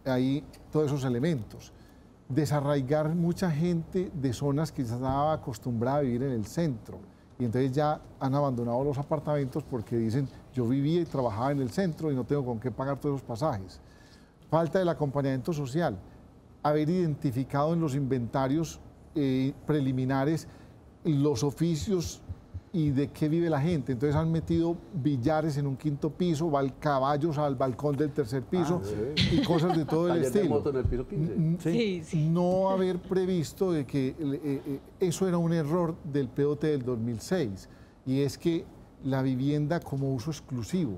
ahí todos esos elementos. Desarraigar mucha gente de zonas que estaba acostumbrada a vivir en el centro y entonces ya han abandonado los apartamentos porque dicen, yo vivía y trabajaba en el centro y no tengo con qué pagar todos los pasajes. Falta del acompañamiento social, haber identificado en los inventarios preliminares los oficios y de qué vive la gente. Entonces han metido billares en un quinto piso, caballos al balcón del tercer piso y cosas de todo el estilo. Moto en el piso 15. Sí. No haber previsto de que eso era un error del POT del 2006, y es que la vivienda como uso exclusivo.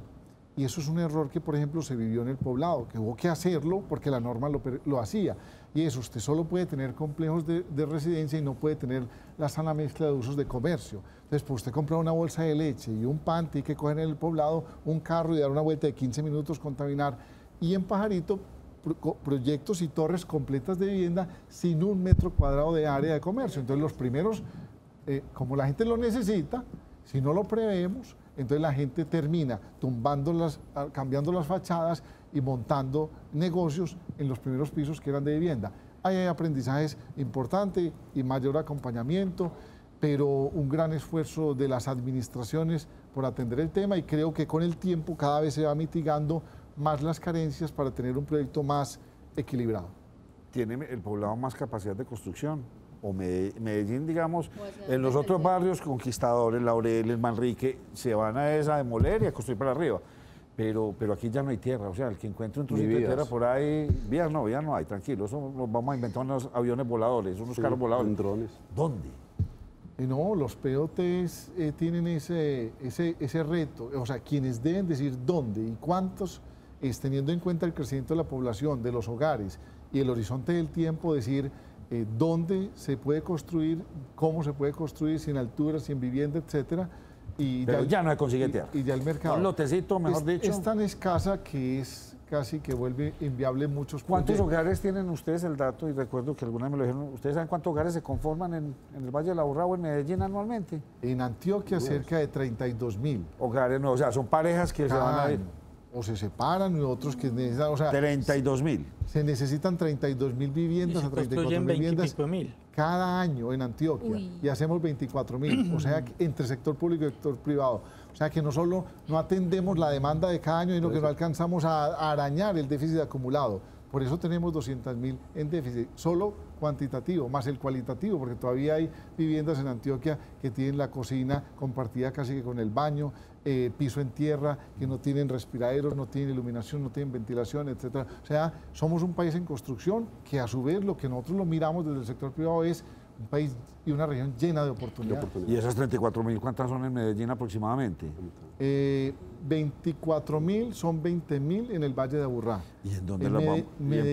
Y eso es un error que, por ejemplo, se vivió en el Poblado, que hubo que hacerlo porque la norma lo hacía. Y eso, usted solo puede tener complejos de residencia y no puede tener la sana mezcla de usos de comercio. Entonces, pues usted compra una bolsa de leche y un pan, tiene que coger en el Poblado un carro y dar una vuelta de 15 minutos, contaminar. Y en Pajarito, proyectos y torres completas de vivienda sin 1 metro cuadrado de área de comercio. Entonces, los primeros, como la gente lo necesita, si no lo preveemos, entonces la gente termina cambiando las fachadas y montando negocios en los primeros pisos que eran de vivienda. Ahí hay aprendizajes importantes y mayor acompañamiento, pero un gran esfuerzo de las administraciones por atender el tema, y creo que con el tiempo cada vez se va mitigando más las carencias para tener un proyecto más equilibrado. ¿Tiene el Poblado más capacidad de construcción? O Medellín, digamos, en los otros barrios conquistadores, Laureles, Manrique, se van a demoler y a construir para arriba. Pero aquí ya no hay tierra, o sea, el que encuentre un trocito de tierra por ahí, vías no hay, tranquilo, eso nos vamos a inventar unos aviones voladores, unos carros voladores. Drones. ¿Dónde? No, los POTs tienen ese reto, o sea, quienes deben decir dónde y cuántos, es teniendo en cuenta el crecimiento de la población, de los hogares y el horizonte del tiempo, decir dónde se puede construir, cómo se puede construir, sin altura, sin vivienda, etcétera. Pero ya no se consigue tierra. Y ya el mercado. Un lotecito, mejor dicho. Es tan escasa que es casi que vuelve inviable muchos ¿Cuántos proyectos. hogares tienen ustedes el dato? Y recuerdo que alguna vez me lo dijeron. ¿Ustedes saben cuántos hogares se conforman en el Valle de la Aburrá o en Medellín anualmente? En Antioquia cerca de 32.000. Hogares, no, o sea, son parejas que se van a ir. O se separan y otros que necesitan, o sea, 32.000. Se necesitan 32.000 viviendas a 34.000 viviendas cada año en Antioquia. Y hacemos 24.000, o sea, entre sector público y sector privado. O sea, que no solo no atendemos la demanda de cada año, sino que no alcanzamos a arañar el déficit acumulado. Por eso tenemos 200.000 en déficit, solo cuantitativo, más el cualitativo, porque todavía hay viviendas en Antioquia que tienen la cocina compartida casi que con el baño, piso en tierra, que no tienen respiraderos, no tienen iluminación, no tienen ventilación, etc. O sea, somos un país en construcción que a su vez lo que nosotros lo miramos desde el sector privado es un país y una región llena de oportunidades. ¿Y esas 34.000 cuántas son en Medellín aproximadamente? 24.000, son 20.000 en el Valle de Aburrá. ¿Y en dónde las vamos?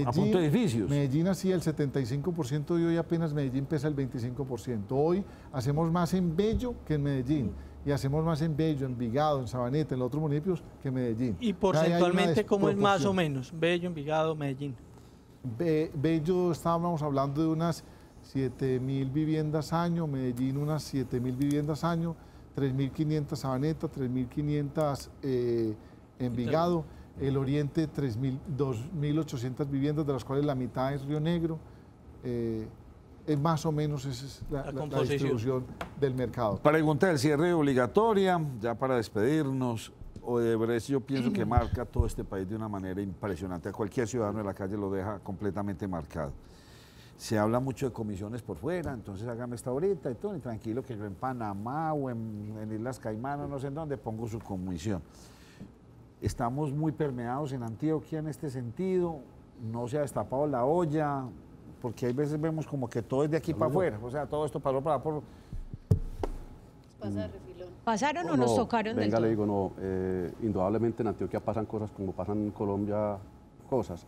¿A punto de edificios? Medellín hacía el 75% y hoy apenas Medellín pesa el 25%. Hoy hacemos más en Bello que en Medellín. Y hacemos más en Bello, en Envigado, en Sabaneta, en los otros municipios que en Medellín. ¿Y porcentualmente cómo es más o menos? Bello, Envigado, Medellín. Bello estábamos hablando de unas 7.000 viviendas año, Medellín unas 7.000 viviendas año, 3.500 Sabaneta, 3.500 Envigado, el Oriente 2.800 viviendas, de las cuales la mitad es Río Negro. Es más o menos esa es la distribución del mercado. Pregunta del cierre obligatoria, ya para despedirnos. Odebrecht, yo pienso que marca todo este país de una manera impresionante. A cualquier ciudadano de la calle lo deja completamente marcado. Se habla mucho de comisiones por fuera, entonces hágame esta ahorita y todo, y tranquilo que yo en Panamá o en Islas Caimán o no sé en dónde pongo su comisión. Estamos muy permeados en Antioquia en este sentido, no se ha destapado la olla, porque hay veces vemos como que todo es de aquí para afuera, o sea, todo esto pasó para por... Pasa de refilón. ¿Pasaron o nos tocaron del venga, todo? le digo, no, indudablemente en Antioquia pasan cosas como pasan en Colombia cosas.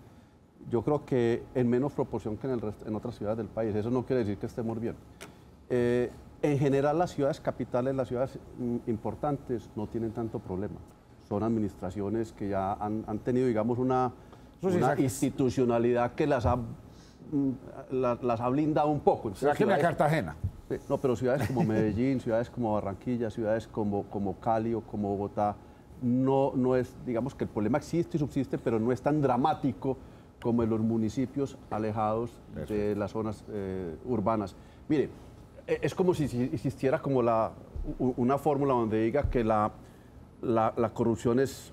Yo creo que en menos proporción que en otras ciudades del país. Eso no quiere decir que estemos bien. En general, las ciudades capitales, las ciudades importantes, no tienen tanto problema. Son administraciones que ya han tenido, digamos, una institucionalidad que las ha blindado un poco. ¿Será que la Cartagena? No, pero ciudades como Medellín, ciudades como Barranquilla, ciudades como Cali o como Bogotá, no es, digamos que el problema existe y subsiste, pero no es tan dramático como en los municipios alejados de las zonas urbanas. Mire, Es como si existiera como una fórmula donde diga que la corrupción es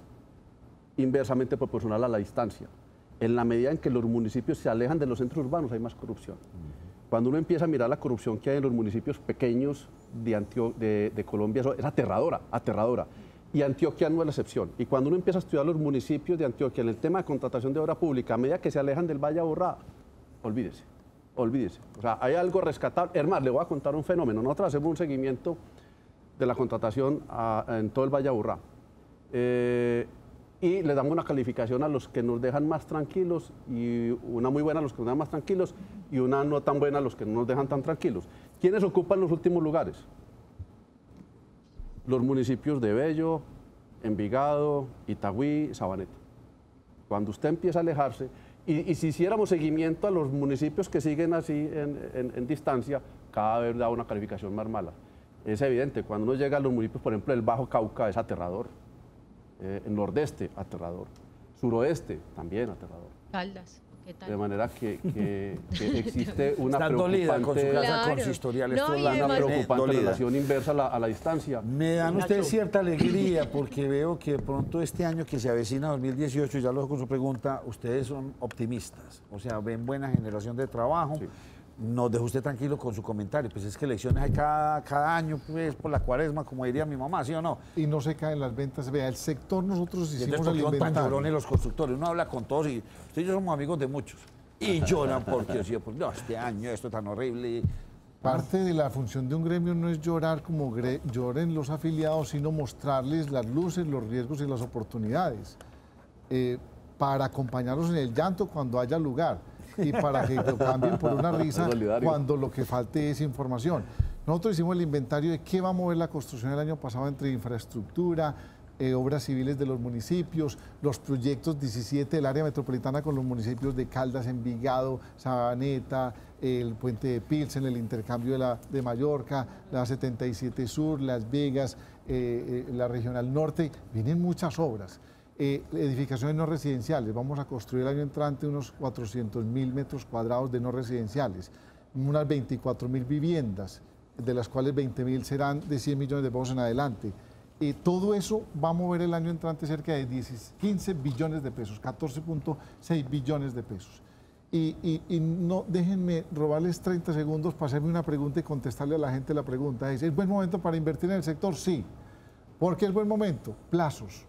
inversamente proporcional a la distancia. En la medida en que los municipios se alejan de los centros urbanos hay más corrupción. Cuando uno empieza a mirar la corrupción que hay en los municipios pequeños de Colombia, eso es aterradora, aterradora. Y Antioquia no es la excepción. Y cuando uno empieza a estudiar los municipios de Antioquia en el tema de contratación de obra pública, a medida que se alejan del Valle de Aburrá, olvídese, olvídese. O sea, hay algo rescatable. Es más, le voy a contar un fenómeno. Nosotros hacemos un seguimiento de la contratación en todo el Valle de Aburrá. Y le damos una calificación a los que nos dejan más tranquilos, y una muy buena a los que nos dejan más tranquilos, y una no tan buena a los que no nos dejan tan tranquilos. ¿Quiénes ocupan los últimos lugares? Los municipios de Bello, Envigado, Itagüí, Sabaneta. Cuando usted empieza a alejarse, y si hiciéramos seguimiento a los municipios que siguen así en distancia, cada vez da una calificación más mala. Es evidente, cuando uno llega a los municipios, por ejemplo, el Bajo Cauca es aterrador, el nordeste, aterrador, suroeste, también aterrador. Caldas. ¿Qué tal? De manera que existe una Está dolida con su casa Claro. consistorial. No, Esto y es una además- preocupante dolida. relación inversa a la distancia. Me dan ustedes cierta alegría porque veo que de pronto este año que se avecina 2018, y ya lo dejo con su pregunta, ustedes son optimistas, o sea, ven buena generación de trabajo. Sí. Nos dejó usted tranquilo con su comentario, pues es que elecciones hay cada año, pues por la cuaresma, como diría mi mamá, ¿sí o no? Y no se caen las ventas. Vea, el sector nosotros Y hicimos entonces, el ¿por qué son tan inventario. llorones los constructores? Uno habla con todos y usted y yo somos amigos de muchos. Y lloran porque decía, pues no, este año esto tan horrible. Parte de la función de un gremio no es llorar como lloren los afiliados, sino mostrarles las luces, los riesgos y las oportunidades, para acompañarlos en el llanto cuando haya lugar y para que lo cambien por una risa Solidario. cuando lo que falte es información. Nosotros hicimos el inventario de qué va a mover la construcción el año pasado entre infraestructura, obras civiles de los municipios, los proyectos 17 del área metropolitana con los municipios de Caldas, Envigado, Sabaneta, el puente de Pilsen, el intercambio de Mallorca, la 77 Sur, Las Vegas, la Regional Norte. Vienen muchas obras. Edificaciones no residenciales. Vamos a construir el año entrante unos 400.000 metros cuadrados de no residenciales, unas 24.000 viviendas, de las cuales 20.000 serán de 100 millones de pesos en adelante. Todo eso va a mover el año entrante cerca de 15 billones de pesos, 14.6 billones de pesos. Y no déjenme robarles 30 segundos para hacerme una pregunta y contestarle a la gente la pregunta. ¿Es buen momento para invertir en el sector? Sí. ¿Por qué es buen momento? Plazos,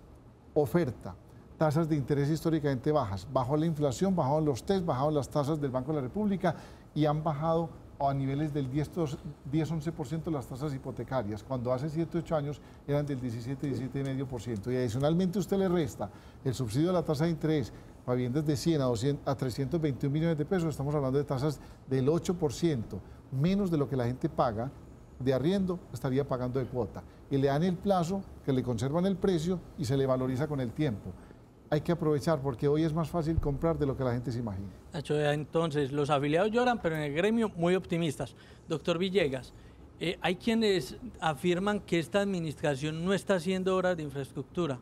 oferta, tasas de interés históricamente bajas. Bajó la inflación, bajaron los TES, bajaron las tasas del Banco de la República y han bajado a niveles del 10-11% las tasas hipotecarias, cuando hace 7-8 años eran del 17-17,5%. Y adicionalmente usted le resta el subsidio de la tasa de interés para viviendas de 100 a 321 millones de pesos, estamos hablando de tasas del 8%, menos de lo que la gente paga de arriendo, estaría pagando de cuota. Y le dan el plazo, que le conservan el precio y se le valoriza con el tiempo. Hay que aprovechar porque hoy es más fácil comprar de lo que la gente se imagina. Nacho, entonces, los afiliados lloran, pero en el gremio muy optimistas. Doctor Villegas, hay quienes afirman que esta administración no está haciendo obras de infraestructura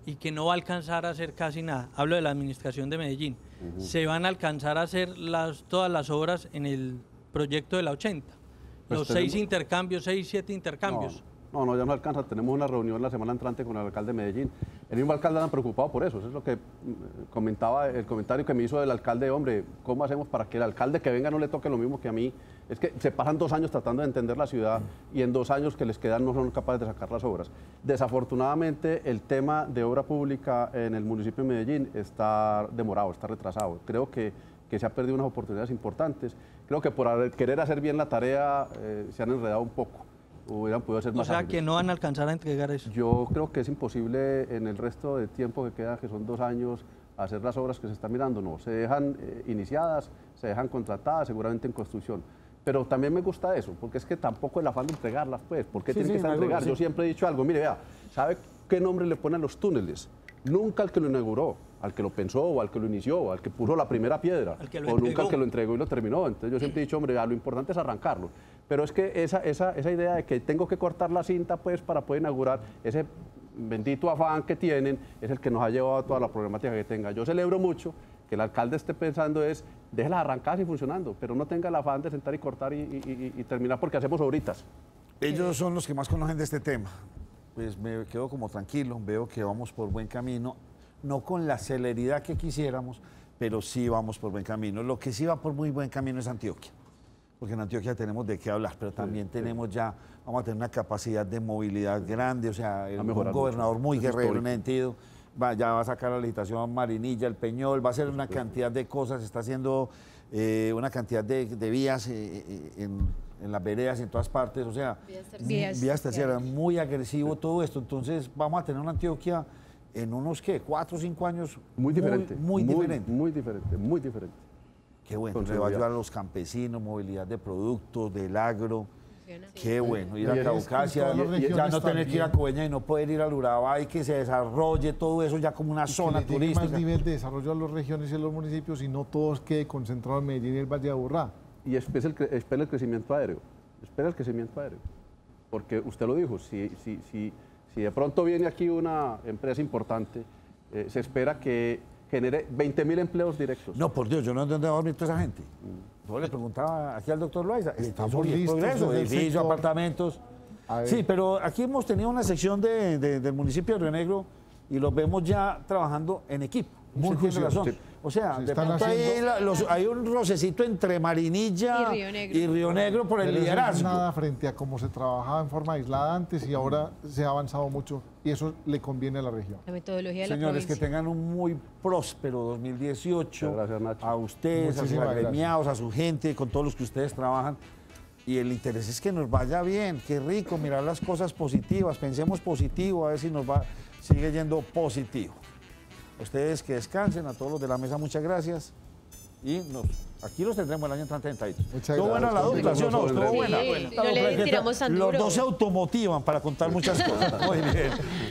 y que no va a alcanzar a hacer casi nada. Hablo de la administración de Medellín. ¿Se van a alcanzar a hacer todas las obras en el proyecto de la 80? Pues Los tenemos- 6 intercambios, 6-7 intercambios. No, ya no alcanza. Tenemos una reunión la semana entrante con el alcalde de Medellín. El mismo alcalde anda preocupado por eso. Eso es lo que comentaba, el comentario que me hizo el alcalde. Hombre, ¿cómo hacemos para que el alcalde que venga no le toque lo mismo que a mí? Es que se pasan 2 años tratando de entender la ciudad y en 2 años que les quedan no son capaces de sacar las obras. Desafortunadamente, el tema de obra pública en el municipio de Medellín está demorado, está retrasado. Creo que se han perdido unas oportunidades importantes. Creo que por querer hacer bien la tarea se han enredado un poco. Hubieran podido ser O más sea, ágiles. que no van a alcanzar a entregar eso. Yo creo que es imposible en el resto de tiempo que queda, que son 2 años, hacer las obras que se están mirando. No, se dejan iniciadas, se dejan contratadas, seguramente en construcción. Pero también me gusta eso, porque es que tampoco el afán de entregarlas, pues, ¿por qué Sí, tienen que estar me gusta, entregar? sí. Yo siempre he dicho algo, mire, vea, ¿sabe qué nombre le ponen a los túneles? Nunca al que lo inauguró, al que lo pensó, o al que lo inició, al que puso la primera piedra, Al que lo o nunca entregó. al que lo entregó y lo terminó. Entonces yo siempre he dicho, hombre, lo importante es arrancarlo. Pero es que esa idea de que tengo que cortar la cinta pues para poder inaugurar, ese bendito afán que tienen es el que nos ha llevado a toda la problemática que tenga. Yo celebro mucho que el alcalde esté pensando es déjelas arrancadas y funcionando, pero no tenga el afán de sentar y cortar y terminar porque hacemos obritas. Ellos son los que más conocen de este tema. Pues me quedo como tranquilo, veo que vamos por buen camino, no con la celeridad que quisiéramos, pero sí vamos por buen camino. Lo que sí va por muy buen camino es Antioquia, porque en Antioquia tenemos de qué hablar, pero también tenemos ya, vamos a tener una capacidad de movilidad grande, o sea, un gobernador muy guerrero en ese sentido. Ya va a sacar la licitación Marinilla, el Peñol, va a hacer una cantidad de cosas, está haciendo una cantidad de vías en las veredas, en todas partes, o sea, vías terceras, muy agresivo todo esto. Entonces vamos a tener una Antioquia en unos, ¿qué? 4 o 5 años. Muy diferente. Muy diferente. Muy diferente, muy diferente. Qué bueno, le va a ayudar a los campesinos, movilidad de productos, del agro. Qué bueno, ir a Caucasia, ya no tener que ir a Coveñas y no poder ir al Urabá y que se desarrolle todo eso ya como una zona turística. Más nivel de desarrollo a las regiones y a los municipios y no todos quede concentrado en Medellín y el Valle de Aburrá. Y espera el crecimiento aéreo, porque usted lo dijo, si de pronto viene aquí una empresa importante, se espera que genere 20.000 empleos directos. No, por Dios, yo no sé dónde va a dormir toda esa gente. Yo le preguntaba aquí al doctor Loaiza, estamos listos, progreso, edificios, apartamentos. Sí, pero aquí hemos tenido una sección del municipio de Río Negro y los vemos ya trabajando en equipo. Muy razón. Sí. O sea, de pronto hay un rocecito entre Marinilla y Río Negro por el liderazgo. No es nada frente a cómo se trabajaba en forma aislada antes y ahora se ha avanzado mucho y eso le conviene a la región. La metodología de la Señores, que tengan un muy próspero 2018. Gracias, Nacho. A ustedes, a sus agremiados, a su gente, con todos los que ustedes trabajan. Y el interés es que nos vaya bien, qué rico mirar las cosas positivas, pensemos positivo, a ver si nos sigue yendo positivo. Ustedes que descansen, a todos los de la mesa, muchas gracias. Y aquí los tendremos el año entrante. Estuvo buena la dupla, ¿sí o no? Estuvo buena. No le tiramos tan duro. Los dos se automotivan para contar muchas cosas. Muy bien,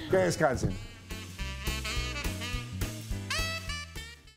que descansen.